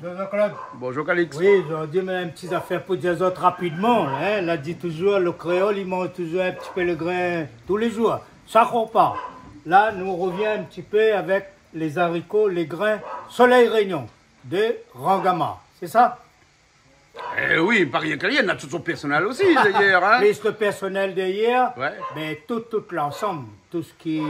Bonjour Claude. Bonjour Calix. Oui, je dis une petite affaire pour dire autres rapidement. Hein. Elle a dit toujours, le créole, il mange toujours un petit peu le grain tous les jours. Chaque repas. Là, nous revient un petit peu avec les haricots, les grains Soleil Réunion de Rangama. C'est ça? Oui, pas rien qu'il y a tout son personnel aussi d'ailleurs. Hein? Plus le personnel d'hier, Ouais. mais tout l'ensemble, tout ce qui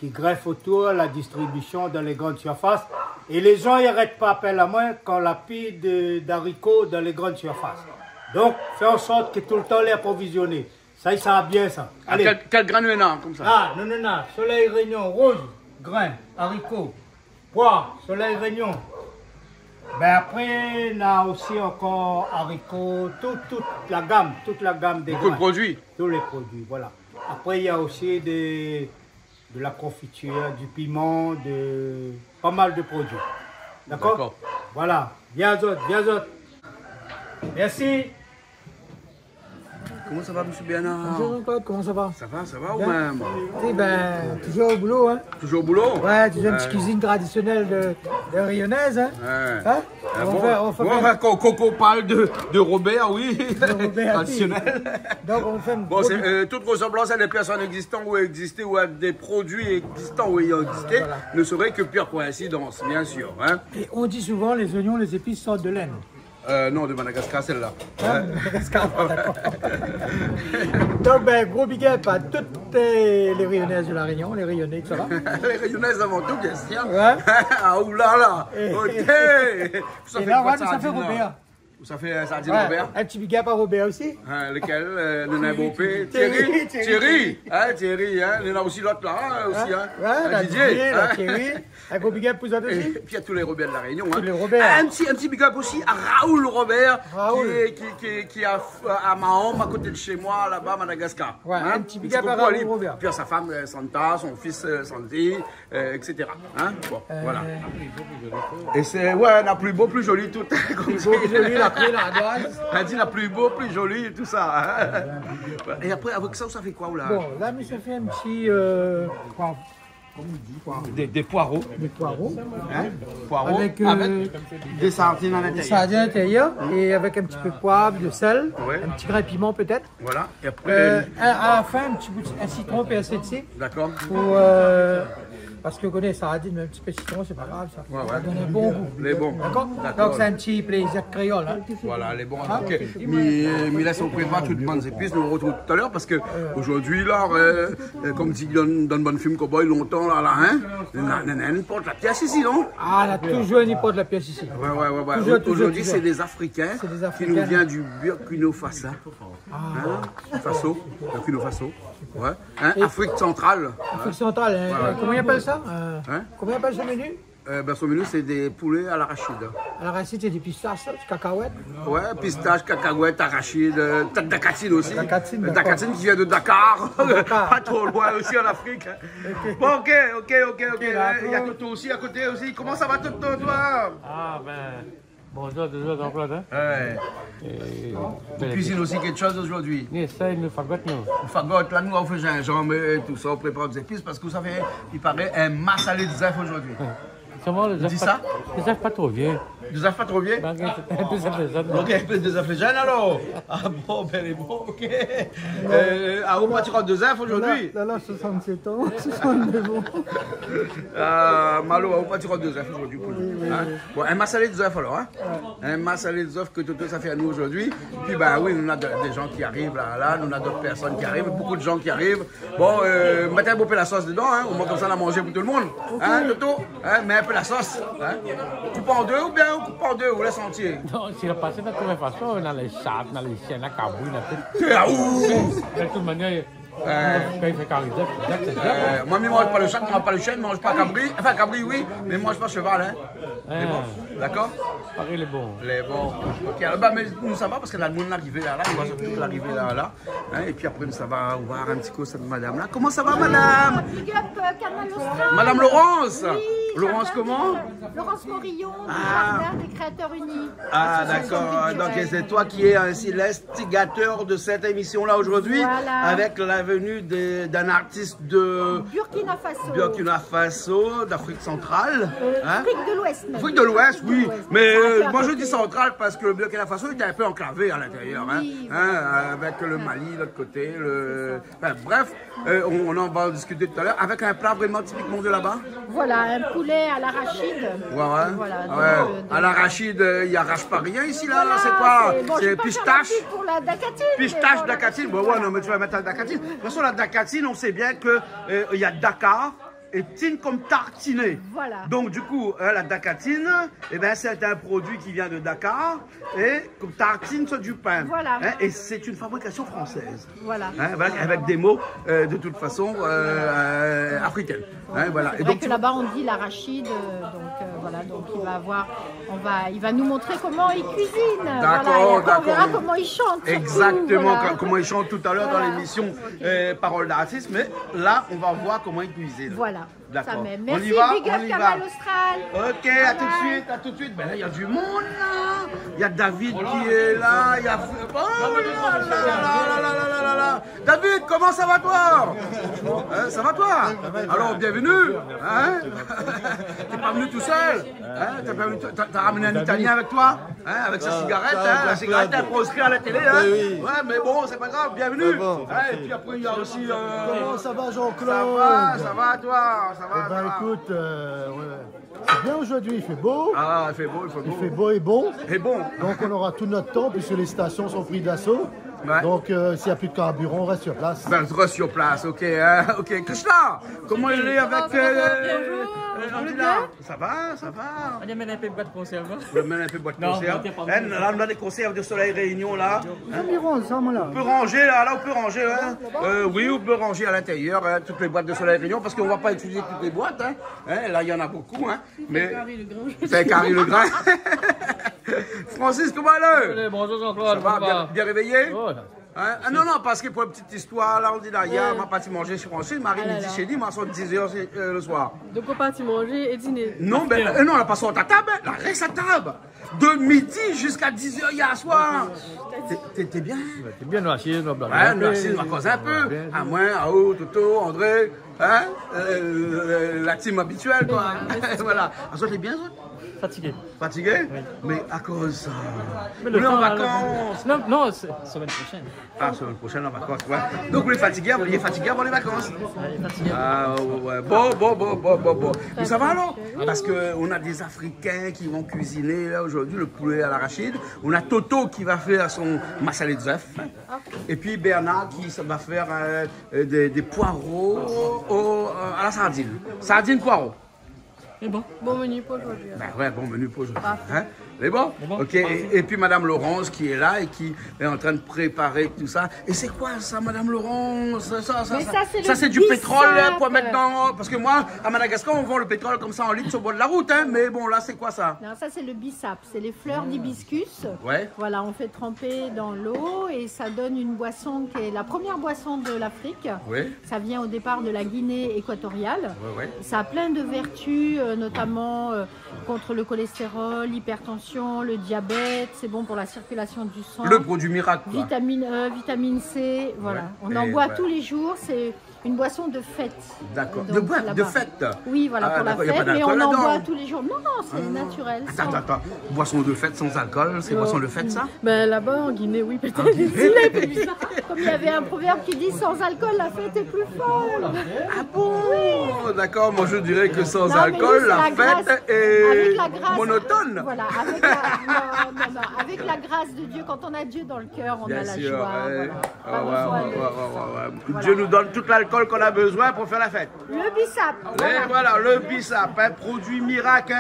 greffe autour, la distribution dans les grandes surfaces. Et les gens n'arrêtent pas appel à moi quand la pile d'haricots dans les grandes surfaces. Donc, fais en sorte que tout le temps les approvisionner. Ça va bien ça. Allez. Quel grain il y en a comme ça? Ah, non, Soleil Réunion, rose, grain, haricots, pois, Soleil Réunion. Ben après, on a aussi encore haricots, toute la gamme des Beaucoup de grains. produits. Tous les produits, voilà. Après, il y a aussi de la confiture, du piment, pas mal de produits. D'accord? Voilà. Bien autres. Merci. Comment ça va, M. Bénard? Bonjour Jean-Claude, comment ça va? Ça va ou même? Eh ben, toujours au boulot, hein? Toujours au boulot? Ouais, toujours une petite cuisine traditionnelle de Rayonnaise, hein? Ouais. Hein? Coco parle de Robert, oui. De Robert, traditionnel. Donc on fait Bon, toute ressemblance à des personnes existantes ou existées ou à des produits existants ou ayant existé ne serait que pure coïncidence, bien sûr. Hein? Et on dit souvent les oignons, les épices sortent de laine. Non, de Madagascar, celle-là. Ah, Madagascar, d'accord. Donc, ben, gros big up à toutes les Rayonnaises de la Réunion, les Rayonnais, ça va? Les Rayonnaises avant tout, bien sûr. Ouais. Ah, oulala. Ok. Et là, ouais, ça fait Robert. Ça fait Sardine Ouais, Robert. un petit big up à Robert aussi. Lequel? Le nain Beaupé. Thierry. Hein, Thierry, hein. Il y en a aussi l'autre là, aussi, hein. Ouais, Didier. la Thierry. Un gros big up pour vous autres Et aussi. puis il y a tous les Robert de la Réunion. Tous Hein. les Robert. Un petit big up aussi à Raoul Robert, Raoul. qui est à Mahom, à côté de chez moi, là-bas, à Madagascar. Ouais, Hein. un petit big up à Raoul Robert. Puis à sa femme Santa, son fils Sandy, etc. Hein. Bon, voilà. Et c'est, ouais, la plus beau, plus jolie, tout. Comme ça. Plus jolie, la clé, la doise. Elle dit la plus beau, plus jolie, tout ça. Hein. Et après, avec ça fait quoi là? Bon, là, mais ça fait un petit poivre. Des poireaux. Des poireaux. Hein? Poireaux. Avec, des sardines à des l'intérieur. sardines à l'intérieur et avec un petit peu de poivre, de sel, Ouais. un petit grain de piment peut-être. Voilà. Et après, À la fin, un petit bout un citron et un citron d'accord. pour parce que vous connaissez sardines, mais un petit peu de citron, c'est pas grave, ça. Ouais, Ça ouais. donne un bon goût. Les bons. D'accord. Donc c'est un petit plaisir créole. Hein. Voilà, les bons. Ok. Mais laisse on prépare toutes les bonnes épices. Nous on retrouve tout à l'heure parce que aujourd'hui, là, comme dit dans le bon film Cowboy, longtemps, là, hein, on porte la pièce ici, non? Ah, on a toujours une hypothèse de la pièce ici. Ouais. Toujours. Aujourd'hui, c'est des Africains C'est des qui Africains. nous viennent du Burkina Faso. Burkina Faso. Ouais. Hein? Afrique centrale. Afrique centrale, hein. Comment ils appellent ça? Hein? Comment ils appellent ce menu? Son menu, c'est des poulets à l'arachide. À la racine, c'est des pistaches, des cacahuètes. Ouais, pistache, cacahuètes, arachide, dacatine aussi. Dacatine, d'accord. Dacatine qui vient de Dakar. Dakar. Pas trop loin aussi en Afrique. Ok. Bon, ok. Il y a d'accord. Toto aussi à côté aussi. Comment ça va Toto, toi? Ah ben, bonjour Jean-Claude. Hein? Ouais. Tu cuisines aussi quelque chose aujourd'hui? Ni ça, il nous fagote nous. On fagote, là nous on fait gingembre et tout ça, on prépare des épices parce que vous savez, il paraît un massalé de zèf aujourd'hui. Seulement, les Dis ça? pas trop vieux. Des zèf pas trop vieux? Ben, un peu ça fait ça. Ok, un peu des zèf jeunes alors? Ah bon, ben les bons, ok. À où tu rentres de zèf aujourd'hui? Là, 67 ans, 69 ans. Malo, à où tu rentres de zèf aujourd'hui pour nous? Hein? Bon, un massalé de zèf alors, hein? Un massalé de zèf que Toto ça fait à nous aujourd'hui. Puis ben oui, on a des gens qui arrivent là, on a d'autres personnes qui arrivent, beaucoup de gens qui arrivent. Bon, mettez un peu la sauce dedans, hein? Au moins comme ça on a mangé pour tout le monde. Hein, Toto? Hein? Mets un peu la sauce. Hein? Coupe en deux ou bien on coupe en deux, ou laisse entier? Non, si le passé de toute façon, dans les chats, dans les chiens, dans les cabouilles, dans tout. Ah, ouh! De toute manière, quand il fait carré, c'est ça. Moi, je ne mange pas le chat, je ne mange pas le chien, je ne mange pas cabri. Enfin, cabri, oui, mais je ne mange pas cheval, hein? D'accord? Pareil, les bons. Les bons. Ok, alors, bah, mais nous, ça va parce que là, le monde est arrivé là, on va surtout l'arriver là. Hein, et puis après, ça va voir un petit coup cette madame là. Comment ça va, madame? Big up, Canal Austral. Madame Laurence? Oui, Laurence jardin comment? Laurence Morillon, du Jardin des Créateurs Unis. Ah, Association d'accord. Donc, culturelle. c'est toi qui es ainsi l'instigateur de cette émission là aujourd'hui, Voilà. avec la venu d'un artiste de Burkina Faso. d'Afrique centrale. Hein? Afrique de l'Ouest. Afrique de l'Ouest, oui. Mais moi je dis centrale centrale parce que le Burkina Faso était un peu enclavé à l'intérieur. Oui, Avec le Mali de l'autre côté. Enfin, bref, on en va en discuter tout à l'heure. Avec un plat vraiment typiquement de là-bas. Voilà, un poulet à l'arachide. Voilà. À l'arachide, il n'y arrache pas rien ici, là. Voilà, C'est quoi? bon, C'est pistache. pour la dacatine. Pistache, dacatine. Bon, ouais, non, mais tu vas mettre la dacatine. De toute façon, la dacatine, on sait bien qu'il y a Dakar et tine comme tartiné. Voilà. Donc, du coup, la dacatine, eh ben, c'est un produit qui vient de Dakar et comme tartine, c'est du pain. Voilà. Hein, et c'est une fabrication française. Voilà. Hein, voilà, avec des mots, de toute façon, africaines. Hein, voilà. C'est vrai que là-bas on dit l'arachide, voilà, donc il va nous montrer comment il cuisine. D'accord, voilà, on verra comment il chante. Surtout, exactement, voilà. comment il chante tout à l'heure dans Voilà. l'émission Parole d'artiste, mais là on va voir comment il cuisine. Voilà. D'accord. Ça m'aime. On Merci, y va, big up on y va. Kamal Austral. Ok, à tout de suite, à tout de suite. Ben là, il y a du monde là. Il y a David qui est là. Il y a. Oh là là là là là là là. David, comment ça va toi? Ça va toi? Alors, bienvenue. Hein? T'es pas venu tout seul? Hein? T'as ramené un Italien avec toi? Hein? Avec sa cigarette? Hein? La cigarette est proscrite à la télé. Hein? Oui. Ouais, mais bon, c'est pas grave. Bienvenue. Bon. Hein? Et puis après, il y a aussi. Comment ça va Jean-Claude? Ça va toi? Ça va? Eh ben ça va. écoute, c'est bien aujourd'hui, il fait beau. Ah, il fait beau, il fait beau. Il fait beau et bon. Et bon. Donc on aura tout notre temps puisque les stations sont prises d'assaut. Ouais. Donc s'il n'y a plus de carburant, on reste sur place. Ben, je reste sur place, ok. Ok, Krishna, comment il est avec Angela? Ça va, ça va. On amène un peu de boîte de conserve. On amène un peu de boîte de Non, conserve. t'es pas Là, on a des conserves de Soleil Réunion, là. ensemble On peut ranger, là, on peut ranger. Hein. Oui, on peut ranger à l'intérieur toutes les boîtes de Soleil Réunion parce qu'on ne va pas utiliser toutes les boîtes. Hein. Là, il y en a beaucoup. Hein. Mais c'est Carrie Legrand. Francis, comment elle est? Bonjour Ça Jean-Claude. va, bien réveillé? Oh, Hein? Ah non, non, parce que pour une petite histoire, là, on dit là, hier, m'a parti manger chez Francis, Marie midi chez lui, moi, sont 10h le soir. Donc on partit manger et dîner. Non, ben, non, on n'a pas sorti à table, la reste à table. De midi jusqu'à 10h hier soir. T'es bien? T'es bien assis, nous Ouais, nous assis, on va causer un peu. À moi, à haut, Toto, André, hein? La team habituelle, quoi. Voilà. Ah, ça, t'es bien, ça? Fatigué. Fatigué? Oui. Mais à cause de ça. Mais On est en temps, vacances. Non, non, c'est semaine prochaine. Ah, semaine prochaine en vacances, ouais. Donc, vous êtes fatigué avant les vacances? Fatigué. Ah, ouais. Bon. Mais ça va alors? Parce qu'on a des Africains qui vont cuisiner là aujourd'hui le poulet à l'arachide. On a Toto qui va faire son massalé de œufs. Et puis Bernard qui va faire des poireaux à la sardine. Sardine poireaux. Mais bon. Bon menu pour aujourd'hui. Ben ouais, bon menu pour aujourd'hui. Hein? C'est bon? Ok, et puis Madame Laurence qui est là et qui est en train de préparer tout ça. Et c'est quoi ça, Madame Laurence? Ça c'est du pétrole pour mettre dans... Parce que moi, à Madagascar, on vend le pétrole comme ça en litre sur le bord de la route. Hein? Mais bon, là, c'est quoi ça? Non, ça c'est le bissap, c'est les fleurs d'hibiscus. Ouais. Voilà, on fait tremper dans l'eau et ça donne une boisson qui est la première boisson de l'Afrique. Oui. Ça vient au départ de la Guinée équatoriale. Ouais. Ça a plein de vertus, notamment contre le cholestérol, l'hypertension, le diabète, c'est bon pour la circulation du sang. Le produit miracle, quoi. Vitamine E, vitamine C, voilà. Ouais. On en Et boit ouais. tous les jours, c'est une boisson de fête. D'accord. Donc, De là-bas. fête? Oui, voilà, pour la d'accord, y a pas fête, mais on d'alcool en là-dedans? boit tous les jours. Non, non, c'est naturel. Attends. Boisson de fête sans alcool, c'est boisson de fête, ça? Ben là-bas en Guinée, oui, peut-être. Comme il y avait un proverbe qui dit sans alcool, la fête est plus folle. Ah bon? D'accord, moi je dirais que sans Non, mais alcool, oui, la c'est la fête grâce. est Avec la grâce. monotone. Voilà, avec la grâce de Dieu, quand on a Dieu dans le cœur, on Bien a la sûr, joie. ouais. Voilà. Ouais. Voilà. Dieu nous donne tout l'alcool qu'on a besoin pour faire la fête. Le bissap. Et voilà, le bissap, un produit miracle,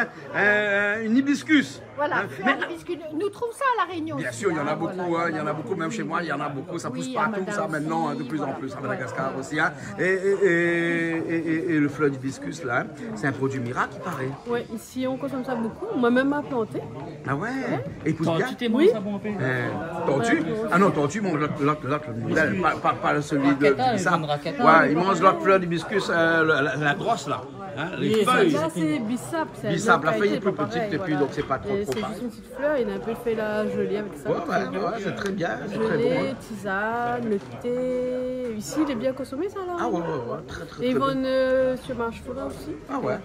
une hibiscus. Voilà, Hein, fleurs d'hibiscus. Nous trouvons ça à La Réunion. Bien aussi, sûr, il y en a hein, beaucoup, voilà. hein, il y en a beaucoup, même chez moi, il y en a beaucoup, ça Oui, pousse à partout, Madame ça maintenant, aussi, de plus en voilà. plus, à Madagascar aussi. Hein. Et le fleur d'hibiscus, là, hein, c'est un produit miracle, il paraît. Ouais, ici on consomme ça beaucoup. Moi-même m'a planté. Ah ouais? Et il pousse bien? Tu t'es mangé ça bon peu. Tortue? Ah non, tortue mange l'autre modèle, pas celui de Raqueta, bissap. une raqueta. Ouais, il mange l'autre fleur d'hibiscus, la grosse là. Hein, les feuilles. Ça, c'est bissap. Bissap, la feuille est plus petite et puis donc c'est pas trop C'est pareil. juste une petite fleur, il y a un peu fait la gelée avec ça. C'est très bien, c'est très bon. Gelée, tisane, le thé. Ici, il est bien consommé, ça, là. Ah ouais, très Et ils bien. vendent sur Marche-Foulin aussi. Ah ouais.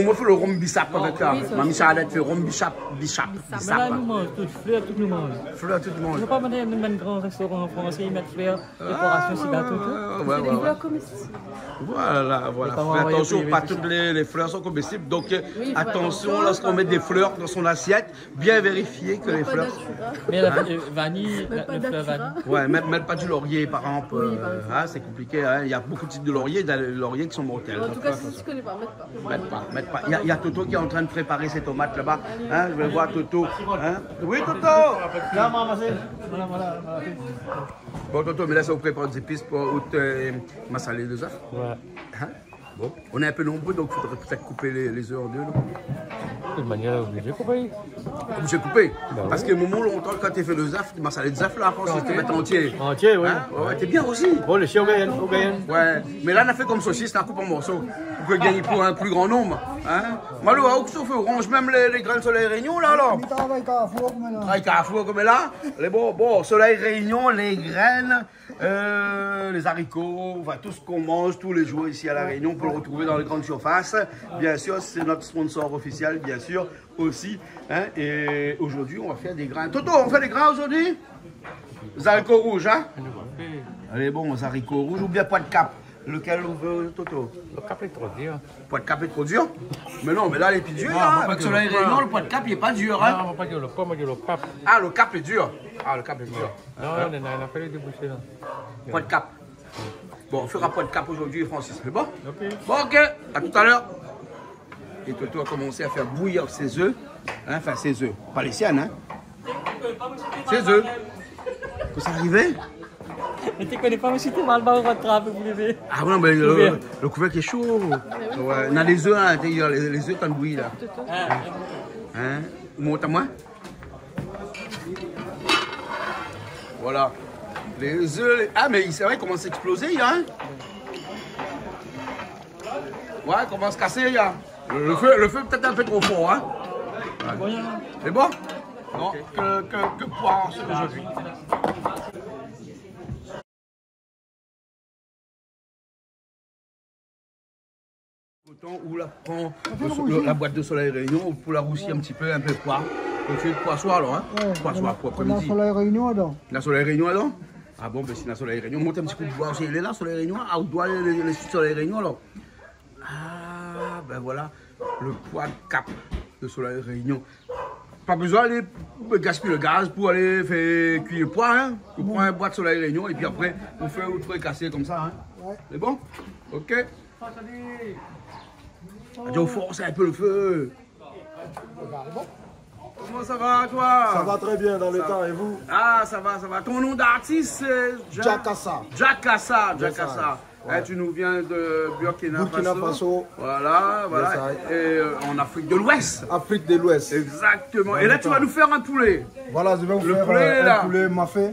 Moi, fait le rhum bissap avec ça. Ma Charlotte fait rhum bissap. Mais là, nous mangeons toutes fleurs, tout le monde. Fleur tout le Je ne monde. veux pas mener un grand restaurant français, ils mettent fleurs, décoration, c'est gâteau, tout. Ouais, C'est des fleurs comestibles. Voilà. Fais attention, pas toutes les fleurs sont comestibles. Donc attention lorsqu'on met des fleurs dans son assiette, bien vérifier que les Pas fleurs. datura. Mais la vanille, Même pas le fleur datura. vanille. Ouais, mettre pas du laurier par exemple. Oui, par exemple. C'est compliqué. Hein. Il y a beaucoup de types de laurier, des lauriers qui sont mortels. En tout cas, si tu ne connais pas, mets pas. Mettre pas. Il y a Toto qui est en train de préparer ses tomates là-bas. Hein, je vais voir Toto. Hein. Oui, Toto. Voilà. Bon, Toto, mais là, ça vous prépare des épices pour ma salée de œufs. Ouais. Hein? Bon, on est un peu nombreux, donc il faudrait peut-être couper les œufs en deux. De manière obligée, coupé. J'ai coupé. Parce que moment longtemps, quand tu fais le œuf, ma salée de œufs, là, Francis, tu mets entier. Entier, oui. Hein? Ouais, t'es bien aussi. Bon, le chien au gagne. Ouais, mais là, on a fait comme saucisse, on a coupé en morceaux. Pour gagner pour un plus grand nombre. Hein? Malou, à Oxo, on range même les grains de soleil réunion, là, alors. Travail Carrefour comme là. Les bon, soleil réunion, les graines, les haricots, enfin tout ce qu'on mange tous les jours ici à La Réunion, on peut le retrouver dans les grandes surfaces. Bien sûr, c'est notre sponsor officiel, bien sûr, aussi. Hein? Et aujourd'hui, on va faire des grains. Toto, on fait des grains aujourd'hui? Les haricots rouges, hein? Allez, bon, les haricots rouges ou bien pois de cap. Lequel on veut, Toto? Le cap est trop dur. Pois de cap est trop dur? Mais non, mais là, il est plus dur, hein? Avec soleil réunion, le pois de cap, il n'est pas dur, hein? Non, on va pas dire le poids, on va dire le cap. Ah, le cap est dur. Ah, le cap est dur. Non, on a fallu déboucher là. Pois de cap. Bon, on fera pois de cap aujourd'hui, Francis. C'est bon? Ok. Bon, ok. À tout à l'heure. Et Toto a commencé à faire bouillir ses œufs. Hein, enfin, ses œufs. Pas les siennes, hein? Ses œufs. Que ça arrivait? Mais tu ne connais pas aussi, tu vas le bas au rattrape, vous voulez. Ah non, mais le couvercle est chaud. Ouais. On a les œufs à l'intérieur, les œufs quand bouillis là. Hein? Monte à moi. Voilà. Les œufs. Ah, mais c'est vrai, ils commencent à exploser, hein? Ouais, ils commencent à casser, là. Le feu est peut-être un peu trop fort, hein? Ouais. C'est bon? Non, que poire aujourd'hui. Ou la prend la boîte de soleil réunion pour la roussir un petit peu, un peu poire. On fait le poissoir alors, hein? Poissoir pour après-midi. La soleil réunion, alors. La soleil réunion alors? Ah bon, ben c'est la soleil réunion. Monte un petit coup de bois aussi. Il est là, soleil réunion. Ah, on doit les soleil réunion alors. Ah, ben voilà. Le poids de cap de soleil réunion. Pas besoin d'aller gaspiller le gaz pour aller faire cuire le poids, hein? On prend un bois de soleil réunion et puis après, on fait un truc cassé comme ça, hein? Ouais. C'est bon? Ok. Adieu, force un peu le feu. Comment ça va, toi? Ça va très bien dans le temps, et vous? Ah, ça va, ça va. Ton nom d'artiste, c'est Jakassa. Jakassa. Ouais. Tu nous viens de Burkina Faso. Voilà. Et en Afrique de l'Ouest. Afrique de l'Ouest. Exactement. Et là, tu vas nous faire un poulet. Voilà, je vais vous Le faire poulet, un là. poulet mafé.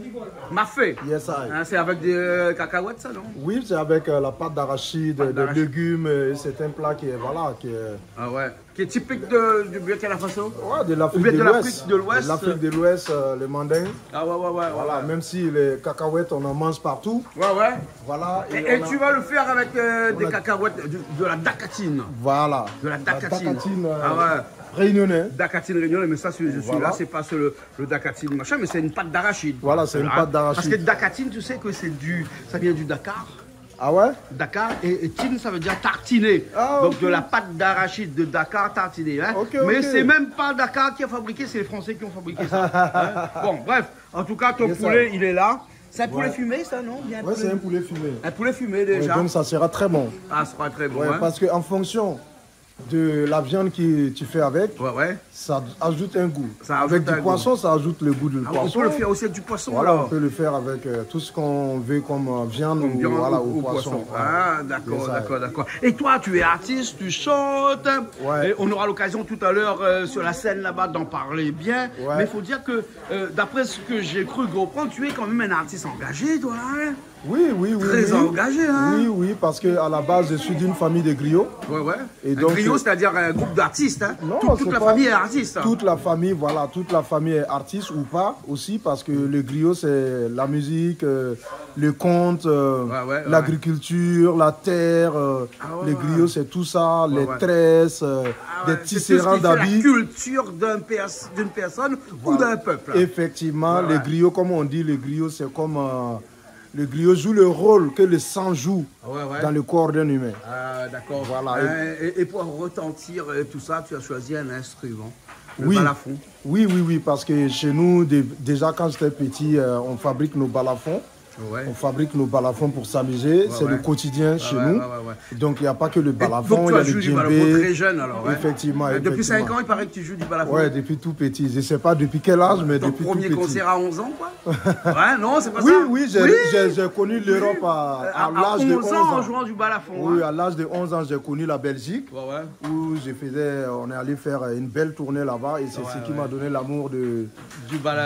Mafé. Yes, I. Hein, c'est avec des cacahuètes, ça, non? Oui, c'est avec la pâte d'arachide, de légumes. Et c'est un plat qui est, voilà, qui est... Ah ouais. Qui est typique du Burkina Faso? Ouais, de l'Afrique Ou bien de de l'Ouest. l'Afrique de l'Ouest. L'Afrique de l'Ouest, le manding. Ah ouais. Voilà, même si les cacahuètes, on en mange partout. Ouais. Voilà. Et on a- tu vas le faire avec des cacahuètes, de la dacatine. Voilà. De la dacatine. dacatine, Ah ouais. réunionnais. Dacatine réunion, mais ça, celui-là, Voilà. c'est pas le dacatine machin, mais c'est une pâte d'arachide. Voilà, c'est une pâte d'arachide. Parce que dacatine, tu sais que ça vient du Dakar. Ah ouais? Dakar et tine, ça veut dire tartiner. Ah, donc ok. de la pâte d'arachide de Dakar tartinée. Hein. Ok, mais ok. c'est même pas Dakar qui a fabriqué, c'est les Français qui ont fabriqué ça. Hein. Bon, bref, en tout cas, ton Yes, poulet, sir. il est là. C'est un poulet Ouais. fumé, ça, non? Bien Ouais, c'est un poulet fumé. Un poulet fumé Ouais, déjà. donc ça sera très bon. Ah, c'est pas très bon. Ouais, hein. parce qu'en fonction de la viande que tu fais avec, Ouais. ça ajoute un goût. Ça ajoute avec un du goût. poisson, ça ajoute le goût du Ah, poisson. on peut le faire aussi avec du poisson Voilà, alors. on peut le faire avec tout ce qu'on veut comme viande Comme ou, viande voilà, ou au poisson. Ah, d'accord. Et toi, tu es artiste, tu chantes. Ouais. Et on aura l'occasion tout à l'heure sur la scène là-bas d'en parler bien. Ouais. Mais il faut dire que, d'après ce que j'ai cru comprendre, tu es quand même un artiste engagé, toi. Hein? Oui. Très engagé, hein? Oui, parce qu'à la base, je suis d'une famille de griots. Ouais. Et un donc, griot, c'est-à-dire un groupe d'artistes, hein? Non, Toute la pas- famille est artiste. Hein? Toute la famille, voilà, toute la famille est artiste ou pas aussi, parce que le griot, c'est la musique, le conte, l'agriculture, la terre. Les griots, c'est tout ça, les tresses, des tisserands d'habits. C'est la culture d'une personne ou d'un peuple. Effectivement, les griots, comme on dit, les griots, c'est comme... le griot joue le rôle que le sang joue dans le corps d'un humain. Ah, d'accord. Voilà. Et pour retentir tout ça, tu as choisi un instrument, le Oui. balafon. Oui, parce que chez nous, déjà quand j'étais petit, on fabrique nos balafons. Ouais. On fabrique nos balafons pour s'amuser, c'est le quotidien chez nous. Donc il n'y a pas que le balafon, il y a tu le joues du balafon djembé. très jeune alors. Ouais. Effectivement. Depuis 5 ans, il paraît que tu joues du balafon. Ouais, depuis tout petit. Je ne sais pas depuis quel âge, mais Ton depuis tout petit. premier concert à 11 ans, quoi. Ouais, non, c'est pas ça. Oui, j'ai connu l'Europe à l'âge de 11 ans. En jouant du balafon. Oui, à l'âge de 11 ans, j'ai connu la Belgique. Ouais. Où on est allé faire une belle tournée là-bas et c'est ce qui m'a donné l'amour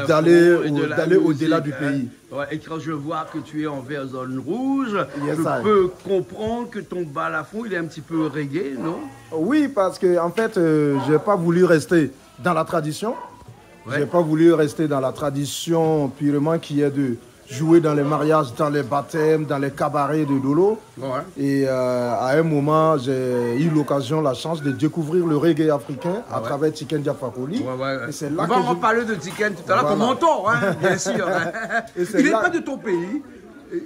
d'aller au-delà du pays. Ouais, et quand je vois que tu es en vert zone rouge, Yes, je peux comprendre que ton balafon il est un petit peu reggae, non? Oui, parce que en fait, je n'ai pas voulu rester dans la tradition. Ouais. J'ai pas voulu rester dans la tradition purement qui est de jouer dans les mariages, dans les baptêmes, dans les cabarets de Dolo. Ouais. Et à un moment, j'ai eu l'occasion, la chance de découvrir le reggae africain à travers Tiken Jah Fakoly. Ouais. Et c'est là On va en parler de Tiken tout à l'heure, ton mentor, hein, bien sûr. Et c'est Il n'est là- pas de ton pays,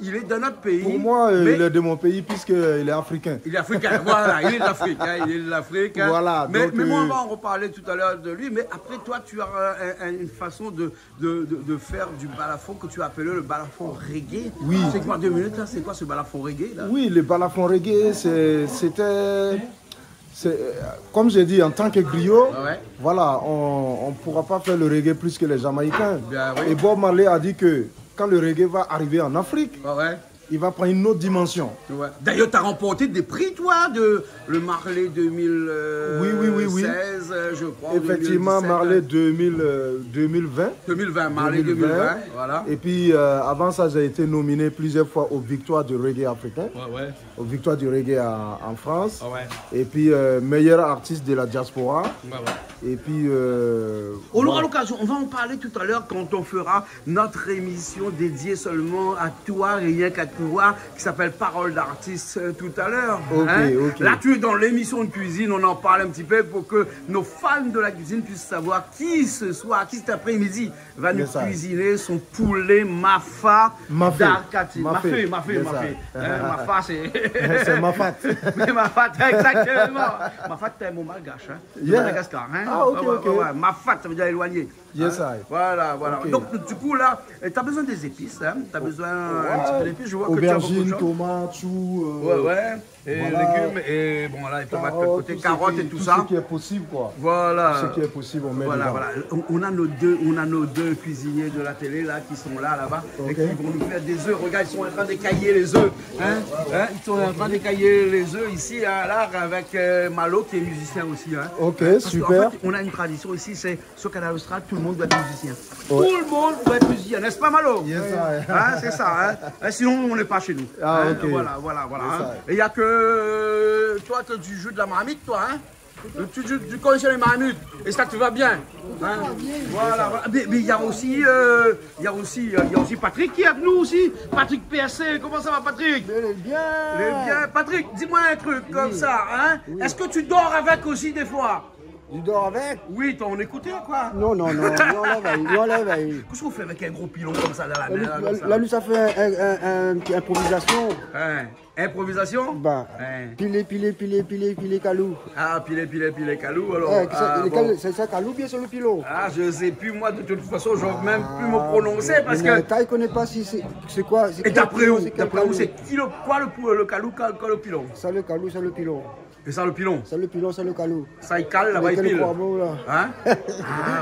il est de notre pays. Pour moi, mais il est de mon pays puisqu'il est africain. il est africain, voilà, il est de l'Afrique, hein, il est de l'Afrique. Hein. Voilà, mais donc, moi, on va en reparler tout à l'heure de lui. Mais après, toi, tu as une façon de faire du balafon que tu as appelé le balafon reggae. Oui. C'est quoi 2 minutes là? C'est quoi ce balafon reggae là? Oui, le balafon reggae, comme j'ai dit, en tant que griot, voilà, on ne pourra pas faire le reggae plus que les Jamaïcains. Bien, oui. Et Bob Marley a dit que quand le reggae va arriver en Afrique, il va prendre une autre dimension. Ouais. D'ailleurs, tu as remporté des prix, toi, de le Marley 2016, je crois. Effectivement, 2017, Marley 2020. 2020, Marley 2020, voilà. Et puis, avant ça, j'ai été nominé plusieurs fois aux victoires du reggae africain, aux victoires du reggae en France. Et puis, meilleur artiste de la diaspora. Et puis... On aura l'occasion, on va en parler tout à l'heure quand on fera notre émission dédiée seulement à toi, rien qu'à toi, qui s'appelle Parole d'artiste tout à l'heure. Ok. Là, tu es dans l'émission de cuisine, on en parle un petit peu pour que nos fans de la cuisine puissent savoir qui ce soir, qui cet après-midi va nous cuisiner son poulet mafa d'Arcatine. Mafé. Mafa, c'est... c'est Mafat. Mafat, exactement. Mafat, c'est mon malgache, hein. De Madagascar, hein. Ah, ok. Mafat, ça veut dire éloigné. Yes, hein? Voilà. Okay. Donc, du coup, là, tu as besoin des épices, hein. Tu as besoin un petit peu d'épices. Je vois que aubergine, tu as beaucoup de tomates, choux. Et voilà. légumes, et bon, là, les tomates de côté, carottes et tout ça. Ce qui est possible, quoi. Voilà. Ce qui est possible, on met dedans. Voilà. On a nos deux cuisiniers de la télé, là, qui sont là-bas, et qui vont nous faire des œufs. Regarde, ils sont en train d'écailler les œufs. Ils sont en train d'écailler les œufs ici, là, avec Malo, qui est musicien aussi. Hein. Ok, Parce super. En fait, on a une tradition ici, c'est sur Canal Austral, tout le monde doit être musicien. Tout le monde doit être musicien, n'est-ce pas, Malo? Yes, C'est ça, hein. Sinon, on n'est pas chez nous. Ah, ok. Voilà. Yes, Et il n'y a que toi, tu joues de la marmite, toi, hein? Tu connais les marmites, et ça te va bien. Hein? Voilà. Mais il y a aussi Patrick qui est avec nous aussi. Patrick PSC, comment ça va, Patrick? Bien. Patrick, dis-moi un truc comme ça, hein? Est-ce que tu dors avec aussi des fois? Tu dors avec? Oui, on écoutait quoi? Non, on l'enlève. Qu'est-ce qu'on fait avec un gros pilon comme ça dans la mer? La nuit, ça fait une improvisation. Improvisation? Piler calou. Ah, piler calou, alors. C'est ça, calou, bien sur le pilon. Ah, je sais plus, moi, de toute façon, je ne vais même plus me prononcer parce que... Tu ne connais pas si c'est quoi? Et d'après où? C'est quoi le calou, le pilon? Ça, le calou, c'est le pilon. Et ça, le pilon? C'est le pilon, c'est le calou. Ça, il cale, là-bas, il pile. Hein?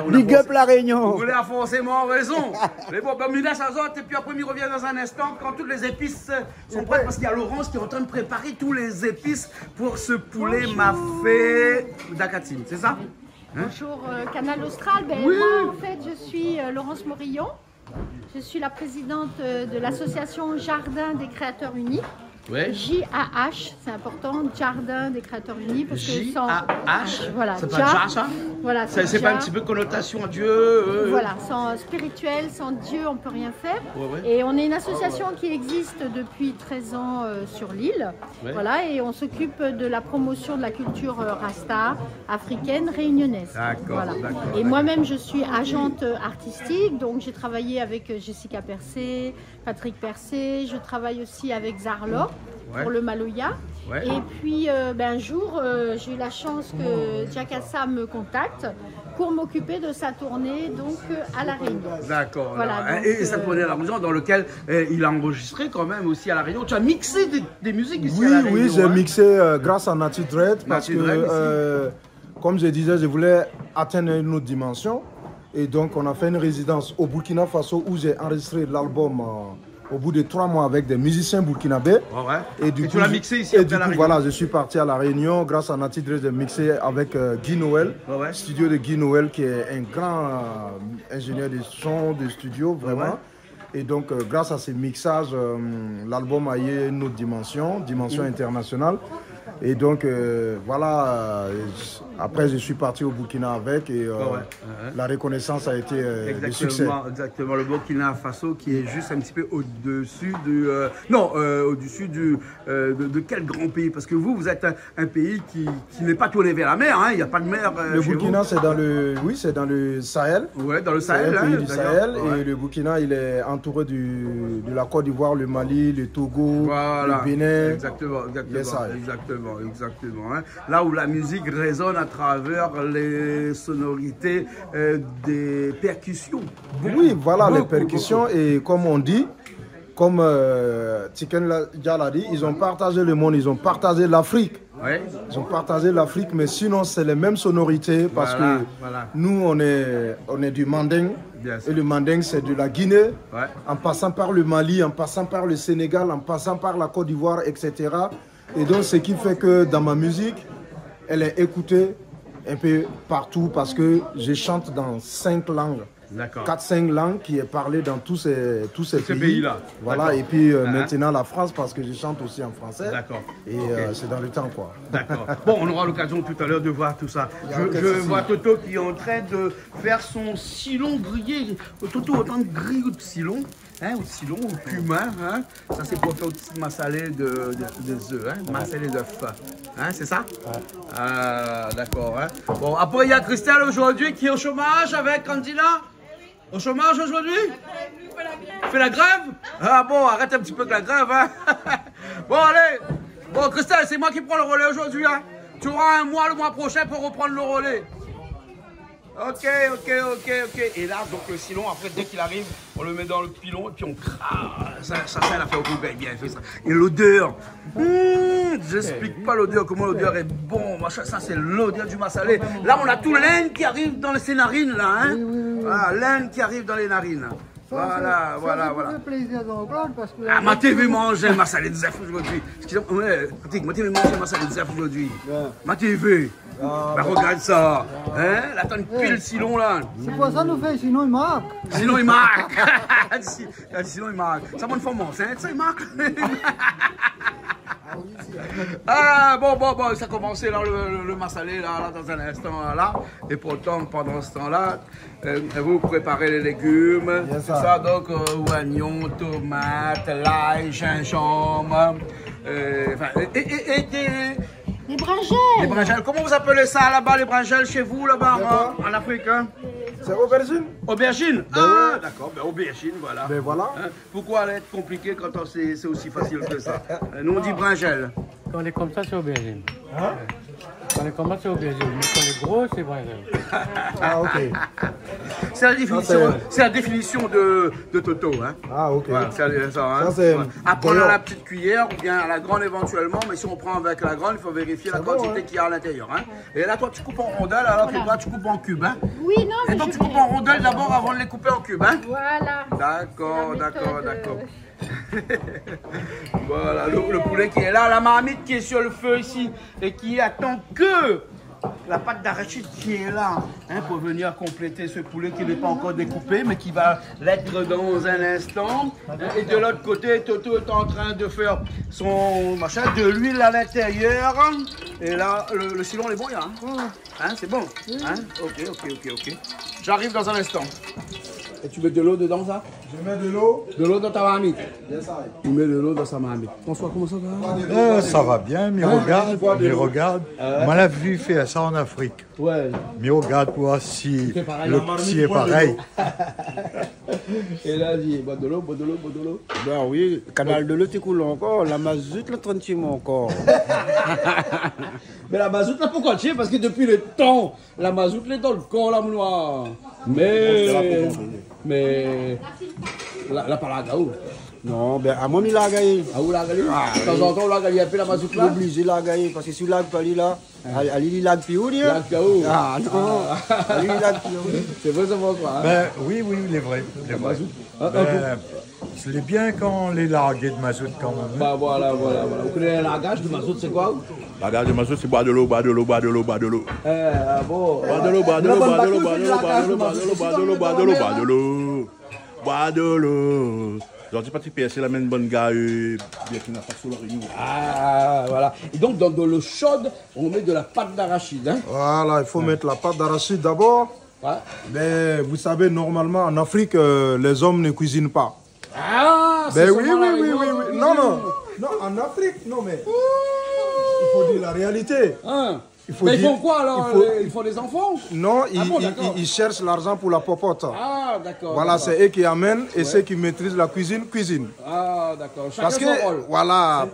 Big up la Réunion. Vous voulez forcément raison. Mais bon, ben, Mina s'azote et puis après, il revient dans un instant quand toutes les épices sont prêtes parce qu'il y a Laurence qui est en train de préparer tous les épices pour ce poulet mafé d'Acatine, c'est ça? Bonjour Canal Austral, moi en fait je suis Laurence Morillon. Je suis la présidente de l'association Jardin des Créateurs Unis. Ouais. JAH, c'est important, Jardin des Créateurs Unis. JAH. Voilà, c'est pas Jah, ça? Voilà, c'est pas un petit peu connotation à Dieu Voilà, sans spirituel, sans Dieu, on ne peut rien faire. Et on est une association qui existe depuis 13 ans sur l'île. Voilà, et on s'occupe de la promotion de la culture rasta africaine réunionnaise. D'accord. Voilà. Et moi-même, je suis agente artistique, donc j'ai travaillé avec Jessica Percé, Patrick Percé, je travaille aussi avec Zarlo pour le Maloya. Et puis un jour, j'ai eu la chance que Jakassa me contacte pour m'occuper de sa tournée donc à La Réunion. D'accord. Voilà, et sa tournée à La Réunion dans lequel il a enregistré quand même aussi à La Réunion. Tu as mixé des musiques ici à La Réunion? Oui, j'ai mixé grâce à Nati Dread parce que, comme je disais, je voulais atteindre une autre dimension. Et donc, on a fait une résidence au Burkina Faso où j'ai enregistré l'album au bout de 3 mois avec des musiciens burkinabés. Et du coup, tu l'as mixé ici à La Réunion. Voilà, je suis parti à La Réunion grâce à Nati Dread, j'ai mixé avec Guy Noël, studio de Guy Noël qui est un grand ingénieur de son, de studio, vraiment. Et donc, grâce à ces mixages, l'album a eu une autre dimension internationale. Et donc, voilà, après je suis parti au Burkina avec et la reconnaissance a été le succès. Exactement, le Burkina Faso qui est juste un petit peu au-dessus du... au-dessus de quel grand pays? Parce que vous êtes un pays qui n'est pas tourné vers la mer, hein, il n'y a pas de mer le Burkina, c'est dans le... Oui, c'est dans le Sahel. Oui, dans le Sahel. C'est un pays du Sahel et le Burkina, il est entouré de la Côte d'Ivoire, le Mali, le Togo, le Bénin. Exactement. Hein. Là où la musique résonne à travers les sonorités des percussions. Oui, voilà, les percussions. Et comme on dit, comme Tiken Jah l'a dit, ils ont partagé le monde, ils ont partagé l'Afrique. Ils ont partagé l'Afrique, mais sinon c'est les mêmes sonorités parce que nous on est du Manding. Et le Manding c'est de la Guinée, en passant par le Mali, en passant par le Sénégal, en passant par la Côte d'Ivoire, etc. Et donc, ce qui fait que dans ma musique, elle est écoutée un peu partout parce que je chante dans 5 langues. 4-5 langues qui est parlée dans tous ces pays-là. Voilà, et puis maintenant la France parce que je chante aussi en français. Et c'est dans le temps, quoi. D'accord. Bon, on aura l'occasion tout à l'heure de voir tout ça. Je vois Toto qui est en train de faire son silon grillé. Toto, autant de grille ou de silon. Au silon, au cumin, hein. Ça c'est pour faire aussi massalé des œufs, hein. Massalé d'œufs, hein, c'est ça? D'accord, hein. Bon, après il y a Christelle aujourd'hui qui est au chômage avec Candila. Au chômage aujourd'hui? Fait la grève? Ah bon, arrête un petit peu de la grève, hein. Bon, allez. Bon, Christelle, c'est moi qui prends le relais aujourd'hui, hein. Tu auras un mois le mois prochain pour reprendre le relais. Ok. Et là, donc le silon, après, dès qu'il arrive, on le met dans le pilon et puis on crase. Ça a fait au goût bien fait ça. Et l'odeur, j'explique pas l'odeur, comment l'odeur est bon. Machin, ça, c'est l'odeur du massalé. Là, on a tout l'aine qui arrive dans les narines, là. Hein. Voilà, l'aine qui arrive dans les narines. Voilà. Plaisir parce que ma TV mange un massalé de zèf aujourd'hui. Excusez-moi, ma TV mange un massalé de zèf aujourd'hui. Ma TV. Bah regarde ça, hein, là t'as une pile silon là. C'est pour ça nous fait, sinon il marque. Sinon il marque. Sinon il marque. Ça bonne forme, hein, ça il marque. Bon, ça a commencé là, le massalé là, dans un instant là. Et pourtant, pendant ce temps-là, vous préparez les légumes, tout ça, donc oignons, tomates, l'ail, gingembre, les brinjelles. Les brinjelles. Comment vous appelez ça là-bas, les brinjelles, chez vous, là-bas, en Afrique, hein? C'est aubergine. Aubergine? Ah, d'accord, aubergine, voilà. Ben voilà. Hein? Pourquoi aller être compliqué quand c'est aussi facile que ça? Nous, on dit brinjelle. Quand on est comme ça, c'est aubergine. Hein? Quand on est comme ça, c'est aubergine. Mais quand on est gros, c'est brinjelle. Ah, ok. C'est la définition de Toto, hein? Ah, ok. Voilà, c'est ça, hein? Apprendre à la petite cuillère ou bien à la grande éventuellement, mais si on prend avec la grande, il faut vérifier la quantité qu'il y a à l'intérieur, hein? Et là, toi, tu coupes en rondelles, alors que toi, tu coupes en cubes, hein? Oui, non, mais et donc, tu coupes en rondelles d'abord avant de les couper en cubes, hein? Voilà. D'accord. Voilà, le poulet qui est là, la marmite qui est sur le feu ici et qui attend que la pâte d'arachide qui est là, hein, pour venir compléter ce poulet qui n'est pas encore découpé, mais qui va l'être dans un instant. Et de l'autre côté, Toto est en train de faire son machin, de l'huile à l'intérieur. Et là, le silon est bon, il y a, hein, c'est bon. Hein? Ok. J'arrive dans un instant. Et tu mets de l'eau dedans, ça? Je mets de l'eau. De l'eau dans ta marmite? Tu mets de l'eau dans sa marmite. François, comment ça va? Ça va bien, mais regarde. Moi, la vie fait ça en Afrique. Ouais. Mais regarde, toi, si le petit est pareil. Et là, il dit, bois de l'eau. Ben oui, le canal de l'eau t'écoule encore, la mazoute, le 30e encore. Mais la mazoute, là, pourquoi tu sais? Parce que depuis le temps, la mazoute, elle est dans le corps, la noire. Mais la parade, où? Non, ben à moi, il a gagné. Ah, où l'a gagné? De temps en temps, on l'a gagné un peu la mazoute là? Obligé, il a gagné, parce que si il a gagné là, il a gagné. Ah non, il a gagné. C'est vrai, ça va pas. Ben oui, il est vrai. C'est bien quand on les larguait de mazout quand même. Bah voilà. Vous connaissez le largage de mazout, c'est quoi? Le largage de mazout, c'est boire de l'eau. Bon. Boire de l'eau. Boire de l'eau. Genre, tu pas te percer la même bonne gars, bien qu'il n'a pas sur la réunion. Ah, voilà. Et donc, dans de l'eau chaude, on met de la pâte d'arachide. Hein? Voilà, il faut mettre la pâte d'arachide d'abord. Ouais. Mais vous savez, normalement, en Afrique, les hommes ne cuisinent pas. Ah, ben oui. Non, en Afrique, non, mais il faut dire la réalité. Hein? Mais ils font quoi alors? Ils font des enfants? Non, ils cherchent l'argent pour la popote. Ah, d'accord. Voilà, c'est eux qui amènent et ceux qui maîtrisent la cuisine. Ah, d'accord. Chacun son rôle. Voilà.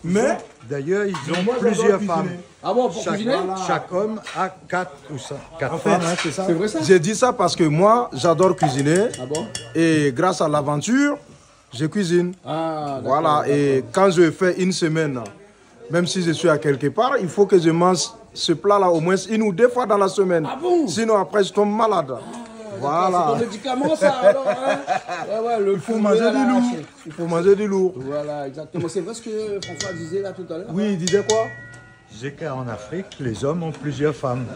Mais d'ailleurs, ils ont plusieurs femmes. Ah bon, pour cuisiner? Chaque homme a 4 ou 4 femmes, hein, c'est ça? C'est vrai ça? J'ai dit ça parce que moi, j'adore cuisiner. Ah bon? Et grâce à l'aventure, je cuisine. Ah, voilà, et quand je fais une semaine, même si je suis à quelque part, il faut que je mange ce plat-là au moins 1 ou 2 fois dans la semaine. Ah bon? Sinon, après, je tombe malade. Voilà. C'est ton médicament, ça, alors, hein? Il faut manger du lourd. Il faut manger du lourd. Voilà, exactement. C'est vrai ce que François disait là tout à l'heure? Oui, il disait quoi? Je disais qu'en Afrique, les hommes ont plusieurs femmes.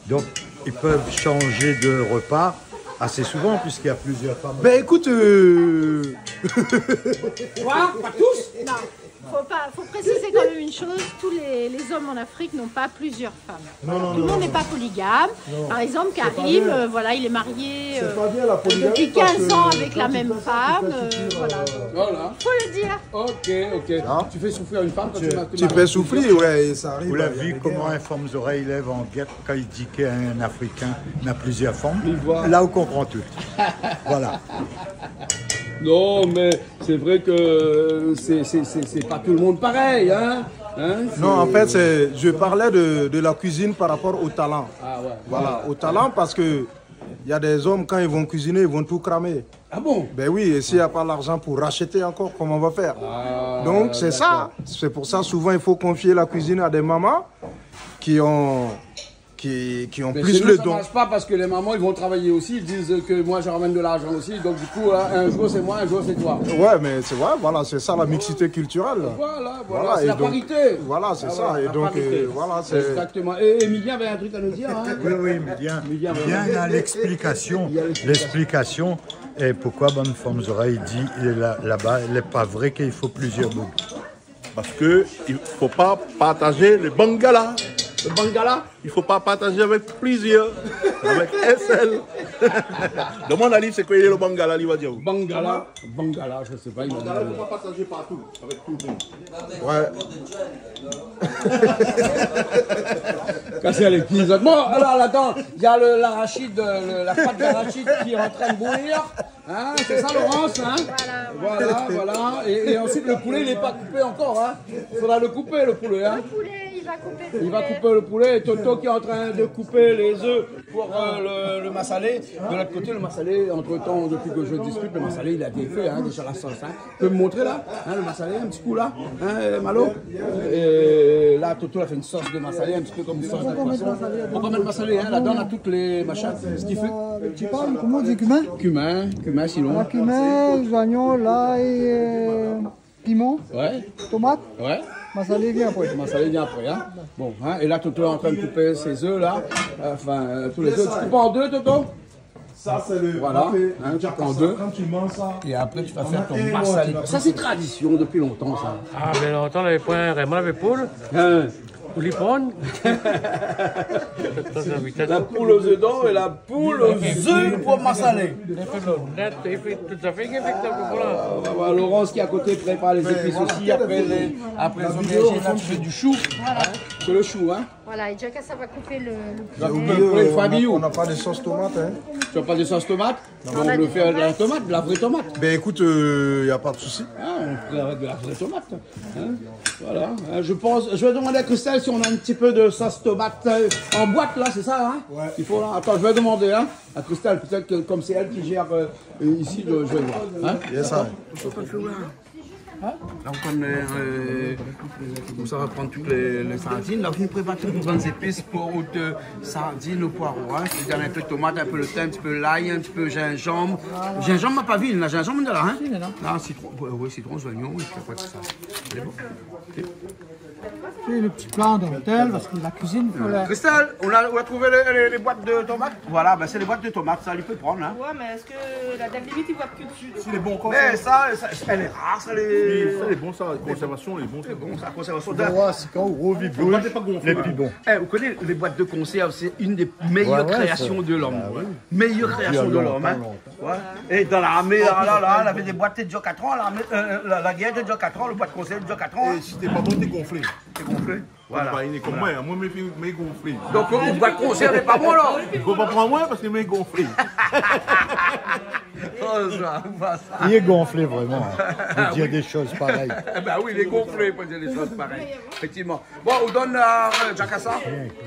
Donc, ils peuvent changer de repas assez souvent puisqu'il y a plusieurs femmes. Ben écoute... Quoi? Pas tous? Non. Faut préciser quand même une chose, tous les hommes en Afrique n'ont pas plusieurs femmes. Tout le monde n'est pas polygame. Par exemple, Karim, voilà, il est marié depuis 15 ans avec la même femme. Voilà. Faut le dire. Ok. Ah. Tu fais souffrir une femme quand tu peux souffrir, ouais, et ça arrive. Vous l'avez vu comment un femme oreilles lève en guette quand il dit qu'un Africain n'a plusieurs femmes. Là, on comprend tout. Voilà. Non, mais c'est vrai que c'est pas tout le monde pareil, hein? Non, en fait, je parlais de la cuisine par rapport au talent. Ah ouais. Voilà, au talent parce que il y a des hommes, quand ils vont cuisiner, ils vont tout cramer. Ah bon? Ben oui, et s'il n'y a pas l'argent pour racheter encore, comment on va faire? Donc c'est ça. C'est pour ça, souvent, il faut confier la cuisine à des mamans qui ont plus le don. Ça ne marche pas parce que les mamans ils vont travailler aussi, ils disent que moi je ramène de l'argent aussi, donc du coup un jour c'est moi, un jour c'est toi. Ouais, mais c'est vrai, voilà, c'est ça la mixité culturelle. Voilà, c'est la parité. Voilà, c'est ça, et donc voilà, c'est... Exactement. Et Emilien avait un truc à nous dire, hein? Oui, Emilien a l'explication. L'explication est pourquoi Bonne Forme Oreilles dit là-bas, il n'est pas vrai qu'il faut plusieurs bouts. Parce qu'il ne faut pas partager le bangala. Le bangala? Il ne faut pas partager avec plusieurs, avec un seul. Demande à lui, c'est quoi le bangala, il va dire. Bangala, je ne sais pas. Il ne faut pas partager partout, avec tout le monde. Ouais. Casser les pieds. Bon, alors attends, il y a l'arachide, la pâte d'arachide qui est en train de bouillir. Hein, c'est ça, Laurence, hein? Voilà. Et ensuite, le poulet, il n'est pas coupé encore, hein? Il faudra le couper, le poulet, hein? Le poulet, il va couper le poulet. Et Toto qui est en train de couper les œufs pour le massalé. De l'autre côté, le massalé, entre-temps, depuis que je discute, le massalé, il a été fait, hein, déjà la sauce, hein? Tu peux me montrer, là? Hein, le massalé, un petit coup, là? Hein, Malo? Et là, Toto a fait une sauce de massalé, un petit peu comme une sauce de poisson. On va mettre massalé, hein? Là-dedans, on a toutes les machins. Ce qu'il fait. Tu parles, comment on dit cumin? Cumin, sinon. Cumin, oignons, l'ail, piment, ouais. tomate. Ouais. Massalé vient après. Massalé vient après, hein. Bon, hein. Et là, Toto est en train de couper ses œufs, là. Enfin, tous les œufs. Tu coupes en deux, Toto? Ça, c'est le. Voilà, hein, tu prends deux. Quand tu manges ça. Et après, tu vas faire ton massalé. Ça, c'est tradition depuis longtemps, ça. Ah, mais longtemps, on avait point vraiment avec poule. Ou les pommes. La poule aux œufs d'or et la poule aux œufs pour massalé. Laurence qui est à côté prépare les épices aussi. Après les aubergines, là, tu fais du chou. C'est le chou, hein. Voilà, et Jacques, ça va couper le On n'a pas de sauce tomate, hein. Tu n'as pas de sauce tomate? On peut faire de la tomate, de la vraie tomate. Ben écoute, il n'y a pas de souci. Ah, on peut faire de la vraie tomate. Hein. Voilà. Je vais demander à Christelle si on a un petit peu de sauce tomate en boîte, là, c'est ça, hein? Ouais. Il faut, là. Attends, je vais demander, hein, à Christelle, peut-être que comme c'est elle qui gère ici, je vais voir. Hein? Yes, ça. Là, ça va prendre toutes les sardines. Là, on prépare toutes les bonnes épices pour sardines au poireau. Hein. C'est-à-dire un peu de tomate, un peu de thym, un petit peu l'ail, un petit peu de gingembre. Gingembre, ma pavine, la gingembre de là. Hein. Là, citron, oui, citron, oignons, oui, c'est quoi ça. C'est bon. Okay. C'est le petit plat d'hôtel parce que la cuisine. Christelle, on a trouvé les boîtes de tomates. Voilà, ben c'est les boîtes de tomates, ça lui peut prendre. Hein. Ouais, mais est-ce que la date limite, il voit que dessus? C'est les bons conseils. Mais ça, elle est rare, ça les. Ça, les bons, ça, la conservation, les bons. C'est bon, ça, la conservation. C'est quand on revit les plus bons. Vous connaissez les boîtes de conserve, c'est une des meilleures créations de l'homme. Meilleure création de l'homme. Hein. Ouais. Et dans l'armée, là, on avait des boîtes de déjà 4 ans, la guerre de déjà 4 ans, le boîte de conserve de déjà 4 ans. Et si t'es pas bon, t'es gonflé. T'es gonflé. Voilà. Il est comme moi, moi, mes gonflé. Donc, une boîte de conserve n'est pas bon, là. Il ne faut pas prendre moi parce que mes gonflé. Il est gonflé vraiment, pour dire des choses pareilles. Ben oui, il est gonflé pour dire des choses pareilles. Effectivement. Bon, on donne Jacassa.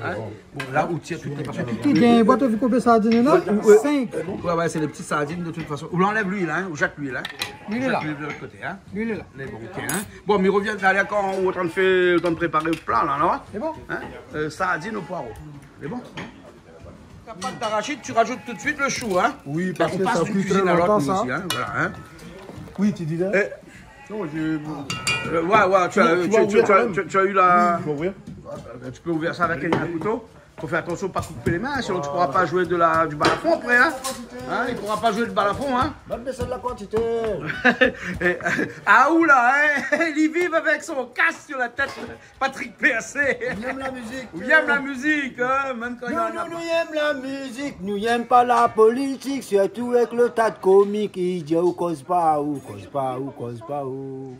Hein? Bon, là, où tire toutes les personnes. Il y a une boîte de couper sardines là? 5. Ouais, c'est les petites sardines de toute façon. On enlève l'huile, hein, ou jette l'huile. Hein. L'huile est là. L'huile de l'autre côté. Hein. L'huile est là. Les bons, ok. Hein. Bon, mais il revient d'aller encore en train de préparer le plat, là, non? C'est bon. Hein? Sardines au poireau. C'est bon? La pâte d'arachide, tu rajoutes tout de suite le chou, hein? Oui, parce que ça cuit très longtemps, ça. Aussi, hein? Voilà, hein? Oui, tu dis là? Non, ouais, tu as eu la... Tu peux ouvrir? Tu peux ouvrir ça avec un couteau. Il faut faire attention de ne pas couper les mains, sinon tu ne pourras pas jouer du balafon après. Hein? Il ne pourra pas jouer du balafon. Hein? Va baisser de la quantité. Ah ou là, hein? Il vive avec son casque sur la tête, Patrick Percé. Il aime la musique. Il aime la musique, hein? Même quand nous aime la musique, nous n'aime pas la politique, surtout avec le tas de comiques. Il dit ou cause pas, ou cause pas, ou cause pas, ou.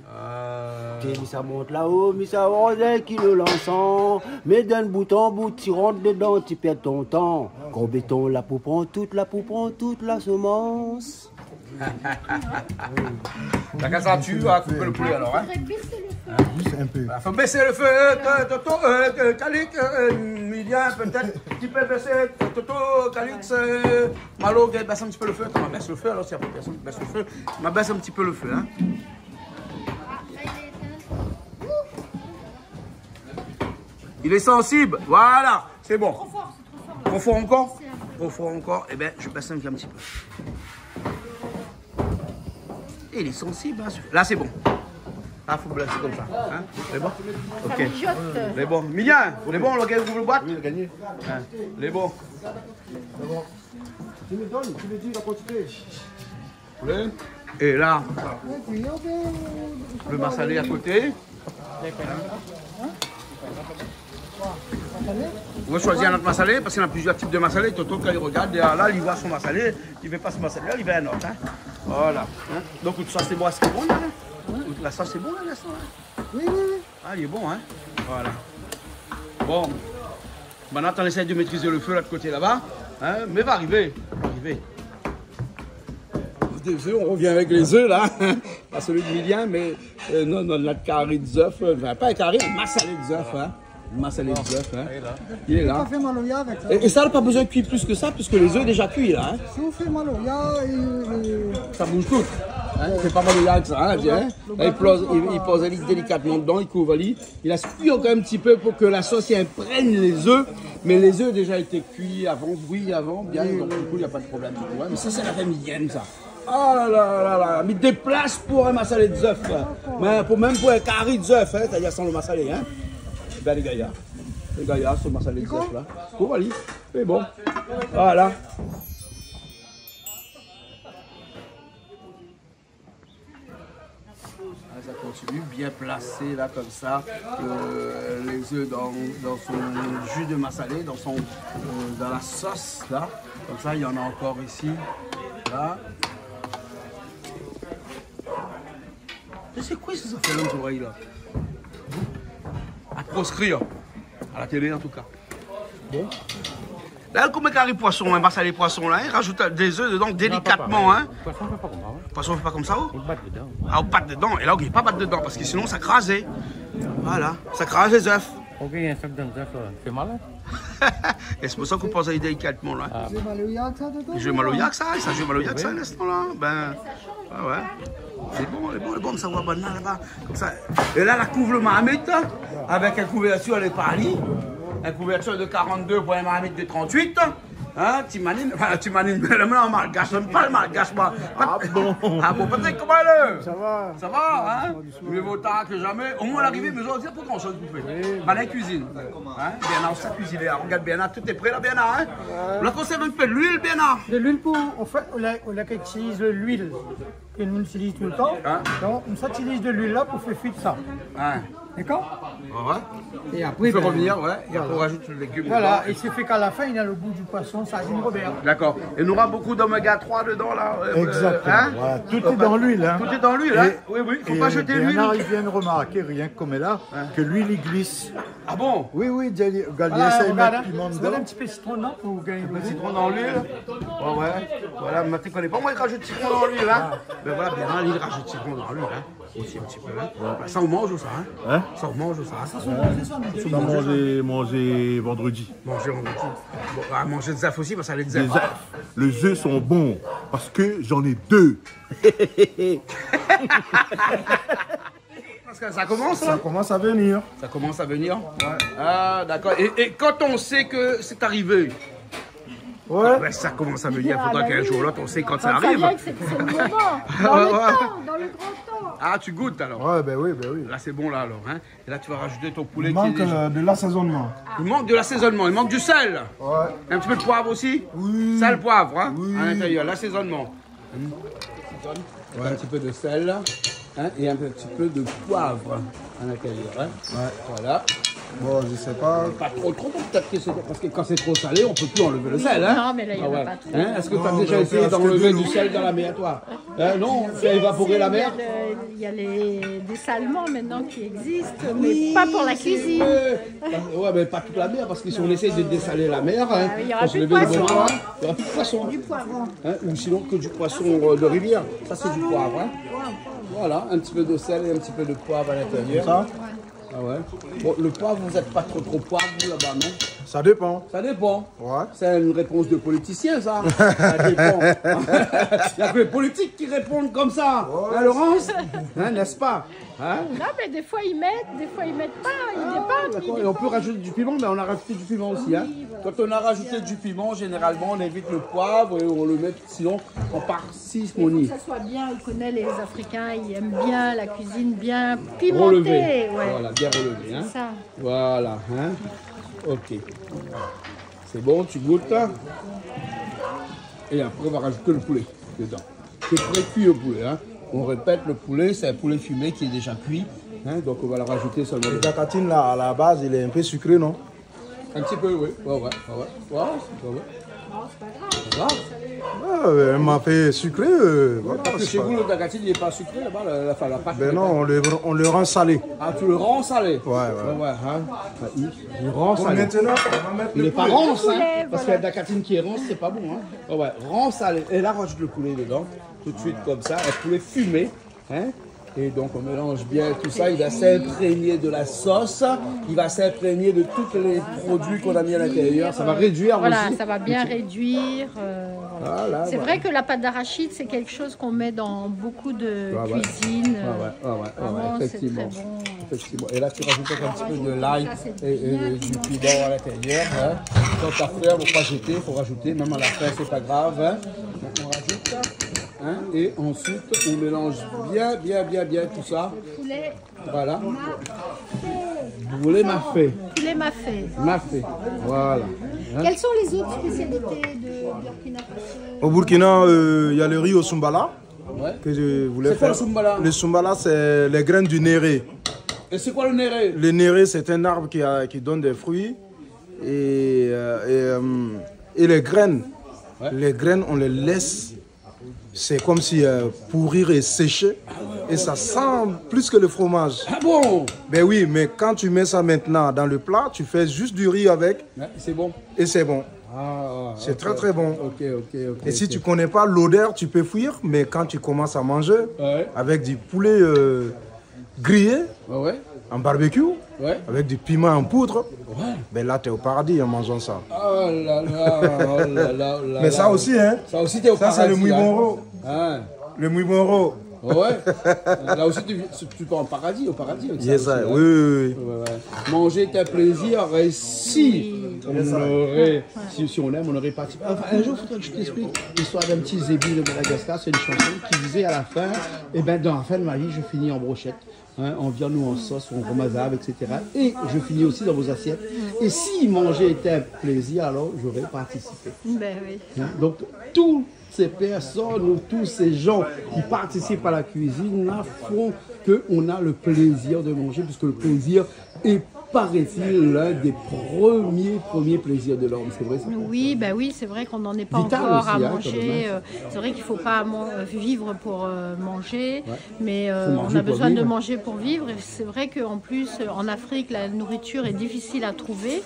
Mais ça monte là-haut, mais ça rondelle qui le lançant. Mais d'un bout en bout, tu rentres dedans, tu perds ton temps. Gros béton, la poupe prend toute la semence. T'as qu'à ça, tu vas couper le poulet alors, hein? Juste un peu. Faut baisser le feu, Toto, Calix, Mylien, peut-être. Tu peux baisser, Toto, Calix, Malo, baisse un petit peu le feu. Attends, baisse le feu alors, s'il n'y a pas personne qui baisse le feu. Baisse un petit peu le feu, hein? Il est sensible, voilà, c'est bon. Trop fort encore? Trop fort encore? Eh bien, je baisse un petit peu. Et il est sensible, hein? Là, c'est bon. Là, il faut baisser comme ça. Hein? C'est bon? Ok. C'est bon. Mylien, c'est bon, le gars ouvre le boîte? Oui, il a gagné. Hein? C'est bon. C'est bon. Tu me donnes, tu me dis la quantité. Et là, le massalé à côté. On va choisir notre massalé parce qu'il y a plusieurs types de massalé. Toto, quand il regarde, là, il voit son massalé. Il ne veut pas ce massalé, là, il veut un autre. Hein. Voilà. Hein. Donc, ça, c'est bon, c'est bon, là. La sauce, c'est bon, là, la sauce. Oui, oui, oui. Ah, il est bon, hein. Voilà. Bon. Maintenant, on essaie de maîtriser le feu, là, de côté, là-bas. Hein. Mais va arriver. Va arriver. Des œufs, on revient avec les œufs, là. Pas celui de Mylien, mais non, notre carré de œufs. Pas un carré, un massalé de œufs, hein. Massalé de œufs, hein. Il est là. Et ça n'a pas besoin de cuire plus que ça, puisque les œufs déjà cuits, là. Hein. Si vous faites maloya, ça bouge tout. Hein. C'est pas maloya avec ça, hein. Là, il pose la ligne délicatement dedans, il couvre la ligne. Il a cuit encore un petit peu pour que la sauce imprègne les œufs. Mais les œufs déjà été cuits avant, bien. Donc du coup, il n'y a pas de problème. Ouais, mais ça, c'est la famille Mylien, ça. Oh là là là là, mais des places pour un massalé de œufs. Même pour un carré de œufs, hein, c'est-à-dire sans le massalé. Hein. Ben les gaillards. Les gaillards sont massalé de œufs là. Pour Wally. C'est bon. Voilà. Ça continue, bien placé là comme ça, les œufs dans son jus de massalé, dans la sauce là, comme ça il y en a encore ici, là. C'est quoi ces affaires-là de oreilles là? À proscrire, à la télé en tout cas. Bon. Là, comme un carré poisson, un massalé poisson là, il rajoute des œufs dedans délicatement. Hein. Poisson fait pas comme ça. Poisson fait pas comme ça, oh? Il bat dedans. Ah, on batte dedans. Et là, on ne peut pas battre dedans parce que sinon ça crasait. Voilà, ça crase les œufs. Ok, il y a un sac dans les œufs, c'est malin. Et c'est pour ça qu'on pense à y délicatement là. C'est maloyac ça dedans? Je maloyac ça, ça joue maloyac ça à l'instant là. Ben, ah ouais. C'est bon, ça va bon là-bas. Comme ça. Et là, la couvre le marmite avec une couverture de Paris. Une couverture de 42 pour un marmite de 38. Hein, tu manines, mais le en malgache, j'aime pas le malgache, moi. Ah bon? Ah bon, peut-être comment elle est? Ça va. Ça va, hein? Mieux vaut tard que jamais. Au moins l'arrivée, mais on dit pas grand chose pour faire. Dans la cuisine. Hein? Bien, on sait cuisiner. Regarde bien, tout est prêt là, bien, hein? On a conservé un peu de l'huile, bien. De l'huile pour. En fait, on utilise l'huile que nous utilisons tout le temps. Donc, on utilise de l'huile là pour faire fuir ça. D'accord? Ouais. Et après, il faut revenir, ouais. Et après, on rajoute le légume. Voilà, et c'est fait qu'à la fin, il a le goût du poisson, ça Gilles Robert. D'accord. Et il y aura beaucoup d'oméga 3 dedans, là. Exactement. Hein? Voilà. Tout est dans l'huile. Hein. Tout est dans l'huile, hein? Oui, oui. Il ne faut pas jeter l'huile. Il vient de remarquer, rien que comme elle a, que l'huile il glisse. Ah bon? Oui, oui, Galien, ça il met le piment dedans. Un petit peu de citron, non? Pour gagner le citron dans l'huile. Ouais, ouais. Voilà, mais tu ne connais pas, moi, il rajoute citron dans l'huile, hein? Mais voilà, bien, il rajoute citron dans l'huile, hein? Aussi un petit peu, hein? Ça, on mange ou ça, hein? Ça, on mange ou ça? Ça, manger vendredi. Manger vendredi. Bon, bah, manger des œufs aussi, parce que ça a des œufs. Les œufs sont bons, parce que j'en ai 2. Parce que ça commence, là? Ça commence à venir. Ça commence à venir? Ouais. Ah, d'accord. Et quand on sait que c'est arrivé? Ouais. Ben, ça commence à venir, il faudra qu'un jour ou l'autre, on sait quand ça arrive. C'est le moment, dans le temps, dans le grand temps. Ah, tu goûtes alors? Ouais, ben oui, ben oui. Là, c'est bon là alors. Hein? Et là, tu vas rajouter ton poulet. Il manque de l'assaisonnement. Il manque de l'assaisonnement, il manque du sel. Ouais. Un petit peu de poivre aussi? Oui. Sel, poivre, hein? Oui. À l'intérieur, l'assaisonnement. Ouais. Un petit peu de sel hein? Et un petit peu de poivre à l'intérieur. Hein? Ouais. Voilà. Bon, je sais pas. Pas trop, peut-être que c'est parce que quand c'est trop salé, on peut plus enlever le sel. Hein? Non, mais là, il n'y en a pas trop. Hein? Est-ce que tu as déjà essayé d'enlever du sel dans la mer, toi? Non, tu as évaporé la mer? Il y a les dessalements maintenant qui existent, mais pas pour la cuisine. Ouais, mais pas toute la mer, parce que si on essaye de dessaler la mer, hein, il n'y aura plus de poisson. Il n'y aura plus de poisson. Du poivron. Hein? Ou sinon que du poisson de rivière. Ça, c'est du poivre. Hein? Voilà, un petit peu de sel et un petit peu de poivre à l'intérieur. Ça? Ah ouais. Bon, le poivre, vous n'êtes pas trop poivre, vous, là-bas, non? Ça dépend. Ça dépend. Ouais. C'est une réponse de politicien, ça. Ça dépend. Il n'y a que les politiques qui répondent comme ça. Ouais. Hein, Laurence? Hein, n'est-ce pas? Hein? Non, mais des fois ils mettent, des fois ils mettent pas, ils dépendent. Et on peut rajouter du piment, mais on a rajouté du piment aussi. Hein? Oui, voilà. Quand on a rajouté du piment, généralement on évite le poivre et on le met, sinon on parcimonie. Il faut que ça soit bien, on connaît les Africains, ils aiment bien la cuisine bien pimentée. Relevé. Ouais. Voilà, bien relevé. Hein? Ça. Voilà. Hein? Ok. C'est bon, tu goûtes. Et après on va rajouter le poulet dedans. C'est pré-cuit au poulet. Hein? On répète, le poulet, c'est un poulet fumé qui est déjà cuit. Hein, donc on va le rajouter seulement. Le dacatine, là, à la base, il est un peu sucré, non? Un petit peu, oui. Ouais. C'est pas grave. Ouais, elle m'a fait sucré. Voilà, parce que chez vous, le dacatine, il n'est pas sucré là-bas, la pâte. Ben non, on le rend salé. Ah, tu le rends salé? Ouais. Hein. Il rend salé. Maintenant, on va mettre il n'est pas rance, hein, parce que la dacatine qui est rance, c'est pas bon. Hein. Ouais, rend salé. Et là, rajoute le poulet dedans, tout de suite comme ça, un poulet fumé. Hein. Et donc on mélange bien tout ça, il va s'imprégner de la sauce, il va s'imprégner de tous les produits qu'on a mis à l'intérieur, ça va réduire voilà, aussi. Ça va bien réduire. Voilà, c'est vrai que la pâte d'arachide, c'est quelque chose qu'on met dans beaucoup de cuisine. Ouais, effectivement. C'est très bon. Effectivement. Et là tu rajoutes un petit peu de l'ail et du piment à l'intérieur. Hein. Tant à faire, il ne faut pas jeter, il faut rajouter, même à la fin c'est pas grave. Hein. Donc, on rajoute Hein, et ensuite, on mélange bien tout ça. Poulet. Voilà. Poulet mafé. Poulet mafé. Mafé. Voilà. Hein? Quelles sont les autres spécialités de Burkina Faso? Au Burkina, il y a le riz au Soumbala. Ouais. Que je voulais faire. C'est quoi le Soumbala? Le Soumbala, c'est les graines du néré. Et c'est quoi le néré? Le néré, c'est un arbre qui donne des fruits. Et les graines, les graines, on les laisse. C'est comme si pourrir et sécher. Et ça sent plus que le fromage. Ah bon? Ben oui, mais quand tu mets ça maintenant dans le plat, tu fais juste du riz avec. Ouais, c'est bon. Et c'est bon. C'est très très bon. Et si tu connais pas l'odeur, tu peux fuir. Mais quand tu commences à manger avec du poulet grillé en barbecue, avec du piment en poudre, ben là tu es au paradis en mangeant ça. Oh là là, mais ça aussi, hein. Ça aussi t'es au paradis. Ça c'est le mouibonro. Hein. Le mouibonro. Ouais. Là aussi tu pars au paradis avec ça. Yes, aussi, oui. Manger est un plaisir. Et si on aurait, si on aime, on aurait participé. Enfin, un jour, il faudrait que je t'explique l'histoire d'un petit zébi de Madagascar. C'est une chanson qui disait à la fin, dans la fin de ma vie, je finis en brochette. Hein, en viande ou en sauce ou en fromage, etc. Et je finis aussi dans vos assiettes. Et si manger était un plaisir, alors j'aurais participé. Ben oui. Hein, donc, toutes ces personnes ou tous ces gens qui participent à la cuisine là, font qu'on a le plaisir de manger, puisque le plaisir est, paraît-il, l'un des premiers plaisirs de l'homme. C'est vrai ça? Oui, ben oui, c'est vrai qu'on n'en est pas Vital encore aussi, à hein, manger. C'est vrai qu'il ne faut pas vivre pour manger, mais on manger a pour besoin de vivre. manger pour vivre. Et c'est vrai qu'en plus, en Afrique, la nourriture est difficile à trouver.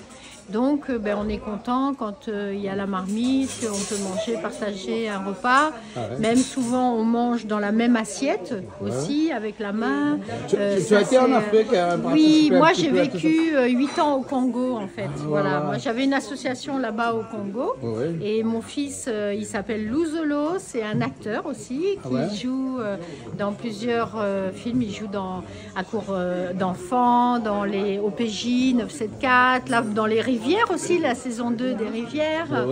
Donc, on est content quand il y a la marmite, qu'on peut manger, partager un repas. Même souvent, on mange dans la même assiette aussi, avec la main. Tu as été en Afrique? Oui, moi j'ai vécu 8 ans au Congo en fait. Voilà. Moi j'avais une association là-bas au Congo. Et mon fils, il s'appelle Louzolo, c'est un acteur aussi qui joue dans plusieurs films. Il joue à cour d'enfants, au PJ 974, là, dans les rivières aussi, la saison 2 des rivières.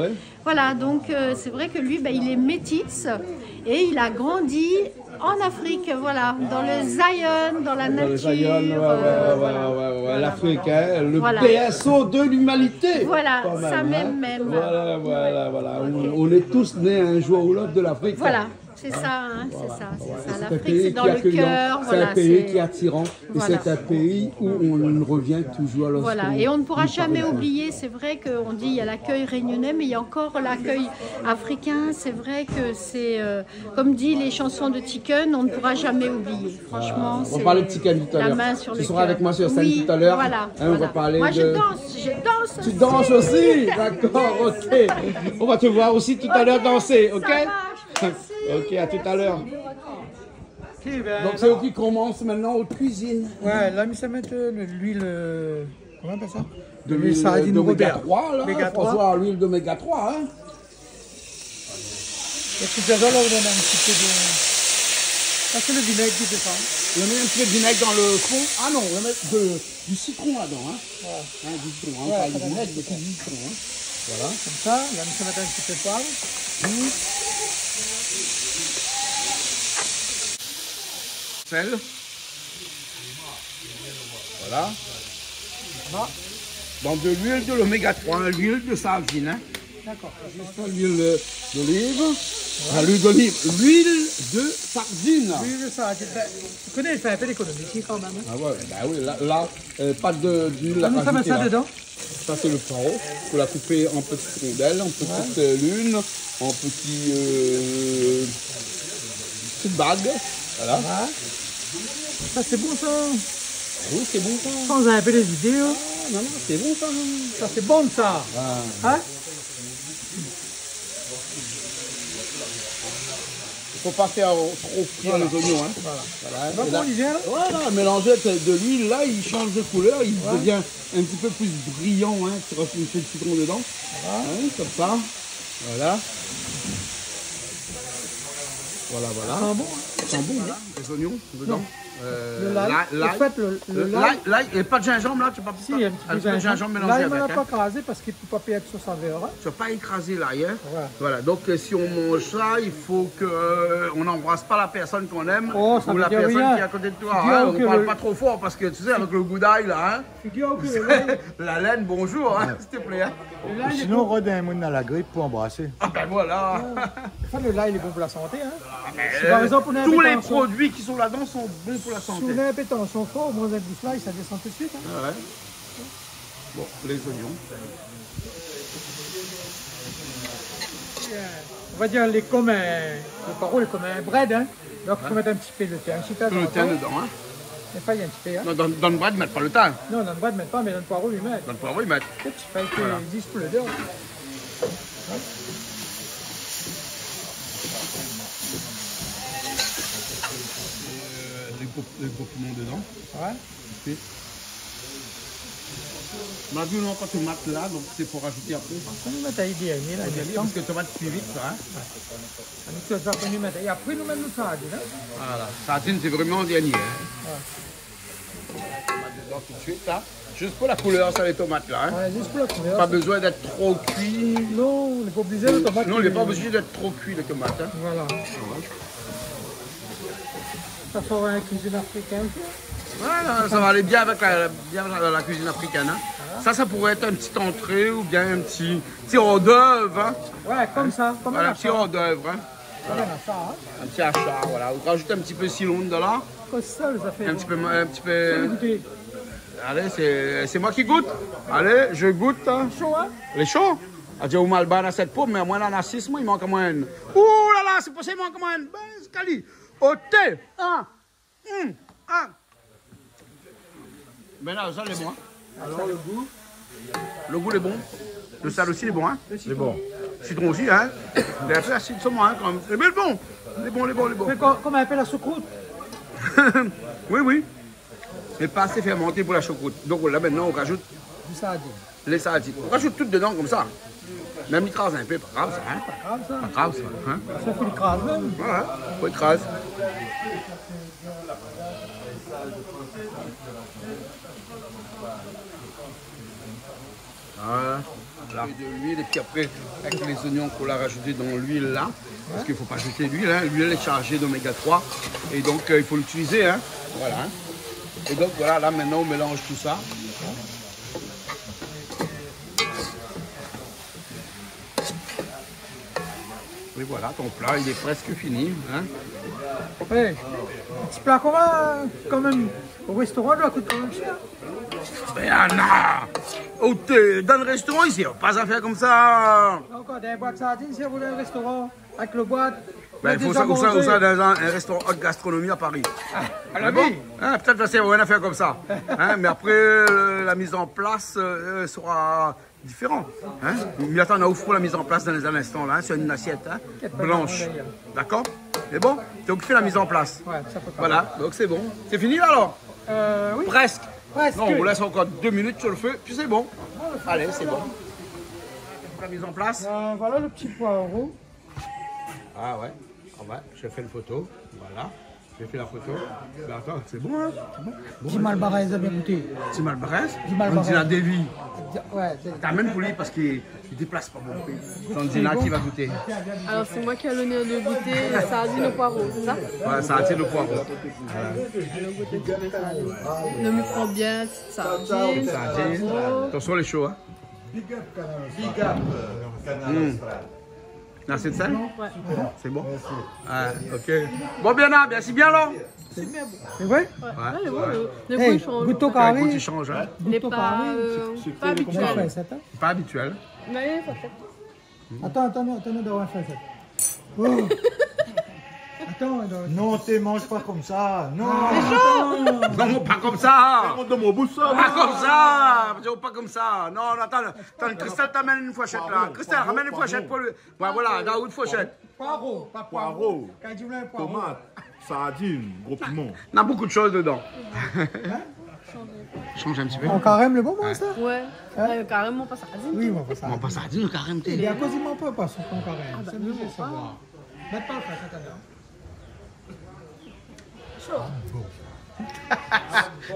Voilà, donc c'est vrai que lui, il est métis et il a grandi en Afrique, voilà, dans le Zion, dans la nature. L'Afrique, hein, le berceau de l'humanité. Voilà, ça hein. même. Voilà. On est tous nés un jour ou l'autre de l'Afrique. Voilà. C'est ça, hein, c'est ça. L'Afrique, c'est dans le cœur. C'est un pays qui est attirant et c'est un pays où on revient toujours à l'horizon. Voilà, et on ne pourra jamais oublier, c'est vrai qu'on dit il y a l'accueil réunionnais, mais il y a encore l'accueil africain. C'est vrai que c'est, comme dit les chansons de Tiken, on ne pourra jamais oublier. Franchement, on va parler de Tiken tout à l'heure. Tu seras avec moi sur scène tout à l'heure. Voilà, on va parler moi, de... je danse. Tu danses aussi? D'accord, ok. On va te voir aussi tout à l'heure danser, ok? Ok, à tout à l'heure. Donc c'est eux qui commencent maintenant aux cuisines. Ouais, là, ça met de l'huile. Comment on appelle ça? De l'huile d'oméga 3, là. François, l'huile d'oméga 3, hein. Et tout à l'heure, là, on a un petit peu de. Ça, c'est le vinaigre qui fait ça. On met un petit peu de vinaigre dans le fond. Ah non, on va mettre du citron là-dedans, hein. Du citron, hein. Pas du vinaigre, mais du citron, hein. Voilà. Comme ça, là, on va mettre un petit peu de poivre. Sel. Voilà. Donc de l'huile de l'oméga 3, l'huile de sardine. Hein. D'accord. Juste l'huile d'olive. L'huile d'olive. L'huile de sardine. L'huile de sardine. Tu connais, il fait un peu d'économie ici quand même. Ah ouais, bah oui, là pas d'huile à rajouter. Ça dedans. Ça c'est le paro. Il faut la couper en petites rondelles, en petites lunes, en petites bagues. Voilà. Ça c'est bon ça. Oui, c'est bon ça. Quand vous avez un peu les vidéos. Non, c'est bon ça. Ça c'est bon ça. Hein? Il ne faut pas faire trop frire les oignons. Hein. Voilà. Mélanger de l'huile, là, il change de couleur, il devient un petit peu plus brillant. Hein. Tu rajoutes une feuille de citron dedans. Voilà. Hein, comme ça. Voilà. Voilà. Ça sent bon. Ça sent bon, hein. Les oignons dedans. l'ail. En fait, l'ail, et pas de gingembre là, tu peux pas. Si, il y a un petit peu de gingembre mélangé avec. L'ail, on n'a pas écrasé parce qu'il ne peut pas payer de sa saveur. Hein. Tu vas pas écraser l'ail. Hein? Voilà, donc si on mange ça, il faut qu'on n'embrasse pas la personne qu'on aime ou la personne qui est à côté de toi. Hein? On ne parle pas trop fort parce que tu sais, avec le goût d'ail là, hein? La laine, bonjour, hein, s'il te plaît. Hein? Sinon, on redonne un monde dans la grippe pour embrasser. Ah ben voilà. Enfin, le l'ail, il est bon pour la santé. Hein? Par exemple, tous les produits qui sont là-dedans sont bons pour la santé. Si vous avez un pétançon fort, au moins un bout l'ail, ça descend tout de suite. Hein? Ouais. Bon, les oignons. On va dire le paro, comme un bread. Hein? Donc, il faut mettre un petit peu de thym. Le thym dedans, hein? Il faut y a un petit peu. Hein? Non, dans le bread, ils ne mettent pas le thym. Non, dans le bread, ils ne mettent pas, mais dans le poireau, ils mettent. Dans le poireau, ils mettent. Un petit peu qui 10 pour le dedans. Les gros piments dedans. Ouais. Okay. On a vu non quand tomate là, donc c'est pour rajouter après. On va mettre à idée, là. Parce que tomate cuit vite, ça. Hein? Et après, nous mettons ça. Voilà. Sardine, c'est vraiment dernier. Hein? Ouais. Dedans tout de suite, là. Juste pour la couleur, ça, les tomates là. Hein? Ouais, juste pour la couleur. Pas besoin d'être trop cuit. Non, on n'est pas obligé de tomate. Non, on n'est pas obligé d'être trop cuit, les tomates. Hein? Voilà. Ça fera une cuisine africaine. Voilà, ça va aller bien avec la cuisine africaine. Hein. Voilà. Ça pourrait être un petit entrée ou bien un petit hors d'œuvre. Hein. Ouais, comme ça. Comme voilà, un petit hors d'œuvre. Hein. Un petit achat, voilà. Vous rajoutez un petit peu Ceylon dedans. Comme ça, ça fait. Un petit peu. Allez, c'est moi qui goûte. Allez, je goûte. Chaud, hein? Les chauds. Ah, j'ai au mal à cette pomme, mais moi, là, on a 6 mois, il manque moins une. Ouh là là, c'est possible, il manque moins une. Ben, c'est cali. Au thé. Ben là, ça, il est bon. Hein. Alors, le goût? Le goût, il est bon. Le sel aussi, il est bon. Hein. C'est bon. Le citron aussi, hein. Il a fait acide sur moi, hein, quand même. Mais il est bon. Il est bon, il est bon, il est bon. Mais comment on appelle la choucroute? Oui, oui. Mais pas assez fermenté pour la choucroute. Donc là, maintenant, on rajoute les sardines. On rajoute tout dedans, comme ça. Même l'écrase un peu, pas grave ça. Hein. Pas grave ça. Pas grave ça. Hein. Ça fait l'écrase même. Ouais, faut écraser. Voilà. De l'huile et puis après avec les oignons qu'on l'a rajouté dans l'huile là, parce qu'il ne faut pas jeter l'huile, hein. L'huile est chargée d'oméga 3 et donc il faut l'utiliser. Hein. Voilà. Hein. Et donc voilà, là maintenant on mélange tout ça. Et voilà, ton plat il est presque fini. Hein. Oui, un petit plat quand même au restaurant doit coûter quand même cher. Mais dans le restaurant ici, on pas à faire comme ça. Encore des boîtes de sardines, si vous voulez un restaurant avec le boîte. Ben, il faut ça dans un restaurant haute gastronomie à Paris. Bon, hein, peut-être que c'est rien à faire comme ça. Hein, mais après, la mise en place sera différente. Hein. Mais attends, on a offert la mise en place dans un instant, là, sur une assiette hein, blanche. D'accord? C'est bon? Tu as occupé la mise en place. Ouais, ça peut pas. Voilà, donc c'est bon. C'est fini là alors? Oui. Presque. Non, on vous laisse encore 2 minutes sur le feu, puis c'est bon. Allez, c'est bon. La mise en place. Voilà le petit poireau. Ah ouais, je fais une photo. Voilà, j'ai fait la photo. Mais attends, c'est bon, hein? Petit malbarès à bien goûter. Petit malbarès? On dit la dévie. Ouais, t'amènes pour lui parce qu'il ne déplace pas beaucoup. C'est Angela qui va goûter. Alors c'est moi qui ai l'honneur de goûter sardine au poireau, c'est ça? Ouais, sardine au poireau. Ne me prends bien, sardine. Attention les chauds, hein? Big up. Là, c'est de sel? Ouais. C'est bon? Ah, ok. Bon, bien là, merci bien là. C'est bien bon. C'est vrai? Ouais, le goût change. Goût au carré. Le goût change, hein? Il n'est pas habituel. Pas habituel. Mais ça fait. Attends, d'avoir fait ça. Oh. Attends, non, tu manges pas comme ça. Non, non, pas comme ça. Pas comme ça. Pas comme ça. Non, attends, Christelle t'amène une fourchette là. Christelle, ramène une fourchette pour lui. Voilà, dans une fourchette. Poireau, pas poireau. Poireau. Tomate, sardine, gros piment. On a beaucoup de choses dedans. Change un petit peu. On carême le bon, ça? Ouais, carrément pas sardine. Oui, on va pas sardine. On pas sardine, carême. Il y a quasiment pas son carême. C'est mieux de savoir. Chaud.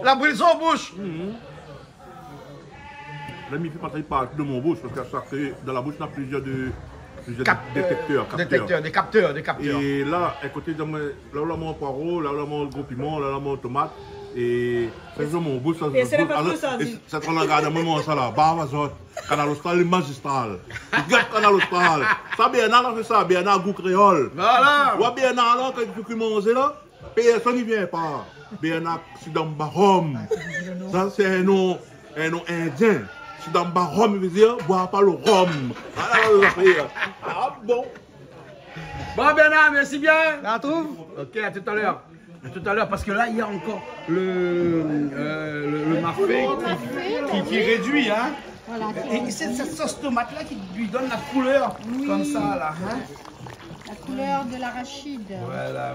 La brise en bouche. Là, il ne fait pas très partie de mon bouche parce que dans la bouche, il y a plusieurs détecteurs. Des capteurs. Et là, à côté de moi, là, on a mon poireau, là, on a mon gros piment, là, on a mon tomate. Et c'est dans mon bouche, ça se c'est pas tout ça, dit. C'est qu'on regarde un moment ça là, bah, Canal Austral, magistral. Regarde Canal Austral. Ça, Bernard a fait ça, Bernard goût créole. Voilà. Ouais, Bernard, là, quand il faut manger là, personne n'y vient pas. Bernard, c'est dans Barom. Ça, c'est un nom indien. C'est dans Barom, il veut dire, bois pas le rhum. Ah, bon. Bon, Bernard, merci bien. La trouve? Ok, à tout à l'heure. Tout à l'heure, parce que là, il y a encore le mafé qui réduit, hein. Voilà. Et c'est cette sauce tomate-là qui lui donne la couleur, comme ça, là. Hein. La couleur de l'arachide. Voilà.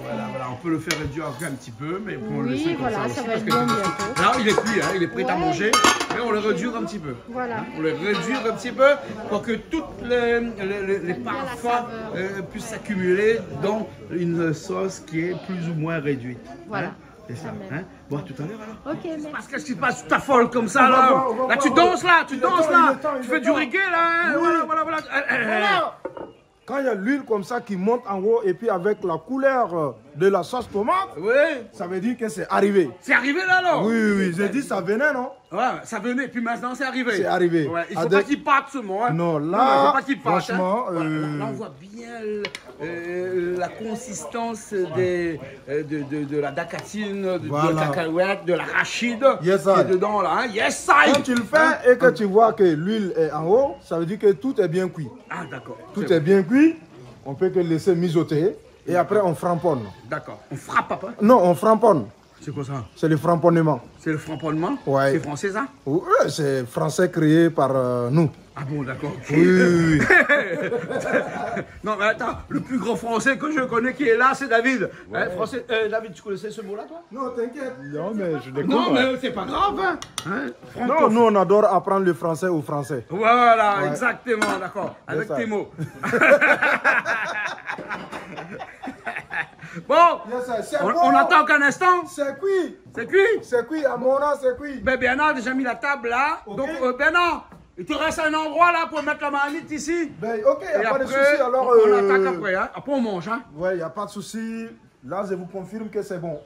On peut le faire réduire un petit peu, mais pour le laisser Oui, comme voilà, ça ça aussi, va parce être que bon bientôt. là, il est cuit, hein, il est prêt à manger, mais on le réduit un petit peu. Voilà. On le réduit un petit peu pour que tous les parfums puissent s'accumuler dans une sauce qui est plus ou moins réduite. Voilà. Hein. C'est ça. Hein? Bon, à tout à l'heure alors. Ok, merci. Parce que qu'est-ce qui se passe? Tu t'affoles comme ça là. Là, tu danses là, tu fais du reggae là. Hein? Voilà. Quand il y a l'huile comme ça qui monte en haut et puis avec la couleur de la sauce tomate, ça veut dire que c'est arrivé. C'est arrivé là alors? Oui, j'ai dit ça venait, non? Ouais, ça venait, puis maintenant c'est arrivé. C'est arrivé. Ouais, il ne faut pas qu'il parte ce mot. Hein. Non, là, il ne faut pas qu'il parte. franchement, hein. Là, on voit bien la consistance de la dacatine, de la cacahuète, de l'arachide qui est dedans là. Hein. Yes, I. Quand tu le fais et que tu vois que l'huile est en haut, ça veut dire que tout est bien cuit. Ah, d'accord. Tout est bien cuit, on peut que laisser mijoter et après on framponne. D'accord. On frappe, papa? Non, on framponne. C'est quoi ça? C'est le framponnement. C'est le framponnement? Ouais. C'est français ça? Oui, c'est français créé par nous. Ah bon, d'accord. Oui. Non, mais attends, le plus grand français que je connais qui est là, c'est David. Ouais. Hein, français, David, tu connaissais ce mot-là, toi? Non, t'inquiète. Non, mais je découvre. Non, mais c'est pas grave. Hein. Non, nous, on adore apprendre le français aux Français. Voilà, ouais. Exactement, d'accord. Avec tes mots. Bon, on attend qu'un instant. C'est cuit. C'est cuit? C'est cuit, à mon âge, c'est cuit. Ben, Bernard a déjà mis la table là. Okay. Donc, Bernard, il te reste un endroit là pour mettre la marmite ici. Ben, ok, il n'y a pas de souci. Alors, on attaque après, hein. Après, on mange, hein. Ouais, il n'y a pas de souci. Là, je vous confirme que c'est bon.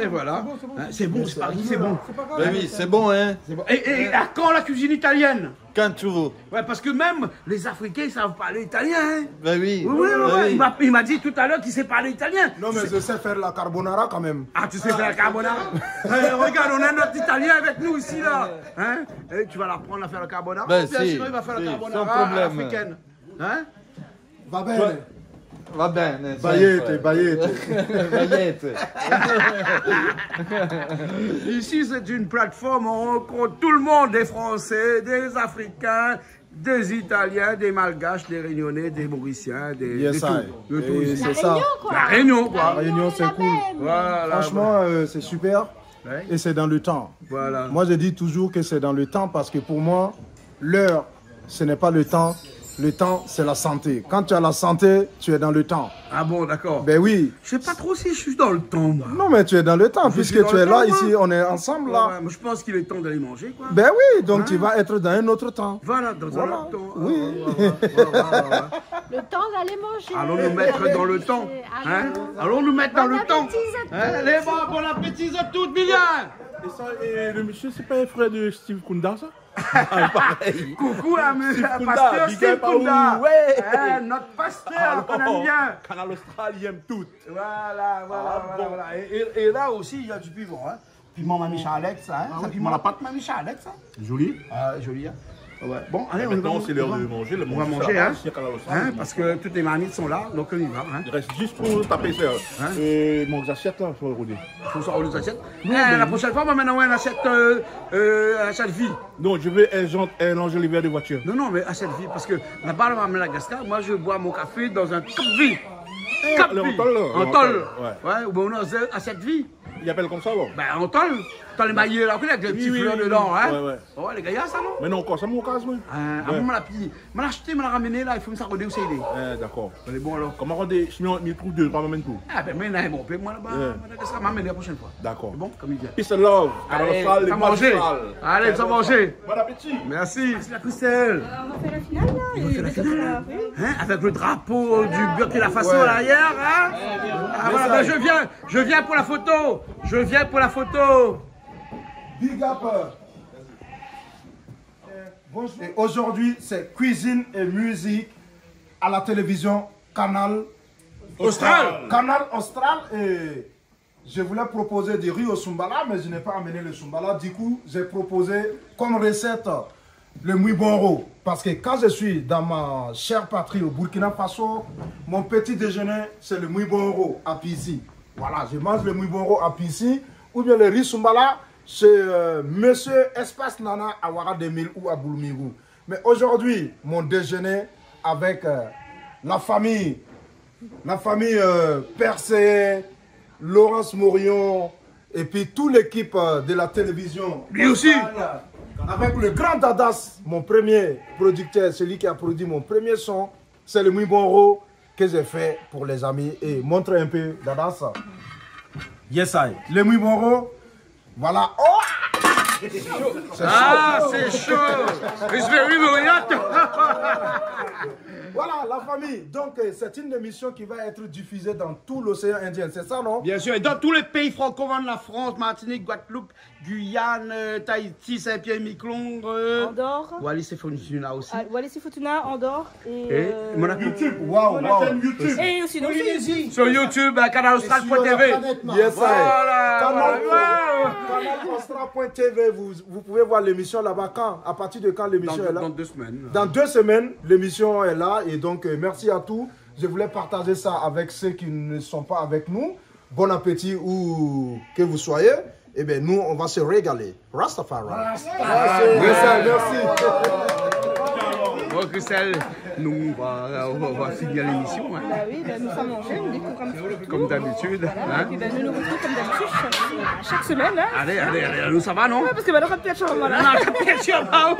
Et voilà. C'est bon, c'est Paris, c'est bon. Ben oui, c'est bon, hein. Bon. Et à quand la cuisine italienne? Quand tu veux. Ouais, parce que même les Africains savent parler italien, hein. Ben oui. Oui. Il m'a dit tout à l'heure qu'il sait parler italien. Non, mais je sais faire la carbonara quand même. Ah, tu sais faire la carbonara? Regarde, on a notre italien avec nous ici, là. Hein? Et tu vas l'apprendre à faire la carbonara? Ben bien si. Sinon, il va faire la carbonara sans problème. africaine. Hein? Va bene. Va bene. Bayette. Bayette. Ici, c'est une plateforme où on rencontre tout le monde, des Français, des Africains, des Italiens, des Malgaches, des Réunionnais, des Mauriciens, de tout. C'est ça. La Réunion, quoi. La Réunion, c'est cool. Voilà, franchement, c'est super. Ouais. Et c'est dans le temps. Voilà. Moi, je dis toujours que c'est dans le temps parce que pour moi, l'heure, ce n'est pas le temps. Le temps, c'est la santé. Quand tu as la santé, tu es dans le temps. Ah bon, d'accord. Ben oui. Je sais pas trop si je suis dans le temps, moi. Non, mais tu es dans le temps, puisque tu es là, ici, on est ensemble, là. Ouais, je pense qu'il est temps d'aller manger, quoi. Ben oui, donc tu vas être dans un autre temps. Voilà, dans un autre temps. Oui. Le temps d'aller manger. Allons nous mettre dans le temps. Hein? Allons nous mettre dans le temps. Allez, bon appétit à toutes, bien. Et ça, le monsieur, c'est pas un frère de Steve Kunda, ça? Coucou à pasteur Steve Kunda. Ouais. Notre pasteur qu'on aime bien. Canal Austral, il aime tout. Voilà. Et là aussi, il y a du piment. Hein. Piment Mamie Alex, hein. Ça piment la pâte Mamie Alex. Hein. Joli. Ah, joli, hein. Ouais. Bon, allez, maintenant c'est l'heure de manger. On va manger, hein, parce que toutes les marmites sont là, donc on y va. Hein. Il reste juste pour taper ça. Hein? Mon assiettes, là, il faut rouler. Il faut sortir les assiettes. La prochaine fois, on va maintenant une assiette vie. Non, je veux un l'hiver de voiture. Non, mais assiette vie, parce que là-bas, à Madagascar, moi, je bois mon café dans un cup vie. En tôle. En tôle. Ouais, ou bien on a assiette vie. Il appelle comme ça, bon? Ben, en tôle. T'as les maillets là, avec les petits fleurs dedans, hein? Ouais. Ouais, les gars, il y a ça, non? Mais non, encore, ça m'a occasion. Ah, moi, la pille. Je l'ai acheté, je l'ai ramené là, il faut me s'arroder aussi. D'accord. Elle est bon alors. Comment on dit, je m'y trouve deux, pas même tout. Ah, ben, mais non, bon, moi là-bas, ça m'a amené la prochaine fois. D'accord. C'est bon, comme il vient. Peace and love. Allez, ça manger. Allez, ça manger. Bon appétit. Merci. Merci la Christelle. On va faire la finale là. On va faire la finale. Hein? Avec le drapeau du Burkina Faso à l'arrière, hein? Ah, voilà, ben, je viens pour la photo. Je viens pour la photo. Big up. Et aujourd'hui, c'est cuisine et musique à la télévision Canal Austral. Canal Austral. Et je voulais proposer du riz au Soumbala, mais je n'ai pas amené le Soumbala. Du coup, j'ai proposé comme recette le Mwiboro. Parce que quand je suis dans ma chère patrie au Burkina Faso, mon petit déjeuner, c'est le Mwiboro à Pissi. Voilà, je mange le Mwiboro à Pissi. Ou bien le riz Soumbala chez Monsieur Espace Nana à Ouara 2000 ou à Boulmigou. Mais aujourd'hui, mon déjeuner avec la famille Percé, Laurence Morion et puis toute l'équipe de la télévision. Lui aussi. Avec le grand Dadas, mon premier producteur, celui qui a produit mon premier son, c'est le Mwiboro que j'ai fait pour les amis. Et montre un peu Dadas. Yes, I. Le Mwiboro. Voilà. Oh! C'est chaud. It's very hot. Voilà, la famille. Donc, c'est une émission qui va être diffusée dans tout l'océan Indien. C'est ça, non? Bien sûr. Et dans tous les pays francophones, la France, Martinique, Guadeloupe, Guyane, Tahiti, Saint-Pierre-Miquelon, Andorre. Wallis et Futuna aussi. Wallis et Futuna, Andorre et YouTube. Waouh, YouTube. Et aussi Polynésie. Sur YouTube, canalaustral.tv. Yes, voilà. Canalaustral.tv, vous pouvez voir l'émission là-bas quand? À partir de quand l'émission est là? Dans 2 semaines. Dans 2 semaines, l'émission est là. Et donc, merci à tous. Je voulais partager ça avec ceux qui ne sont pas avec nous. Bon appétit où que vous soyez. Eh bien, nous, on va se régaler. Rastafari. Merci. Bon, Christelle, nous, on va finir l'émission. Hein. Bah oui, nous sommes mangés, on découvre un petit peu. Comme d'habitude. Voilà, et puis nous nous retrouvons comme d'habitude chaque semaine. Hein. Allez, nous ça va, non? Ouais, parce que on aura peut-être sur moi là. Non, peut-être sur moi.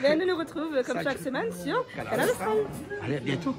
Mais nous nous retrouvons comme chaque semaine sur Canal Austral. Allez, à bientôt.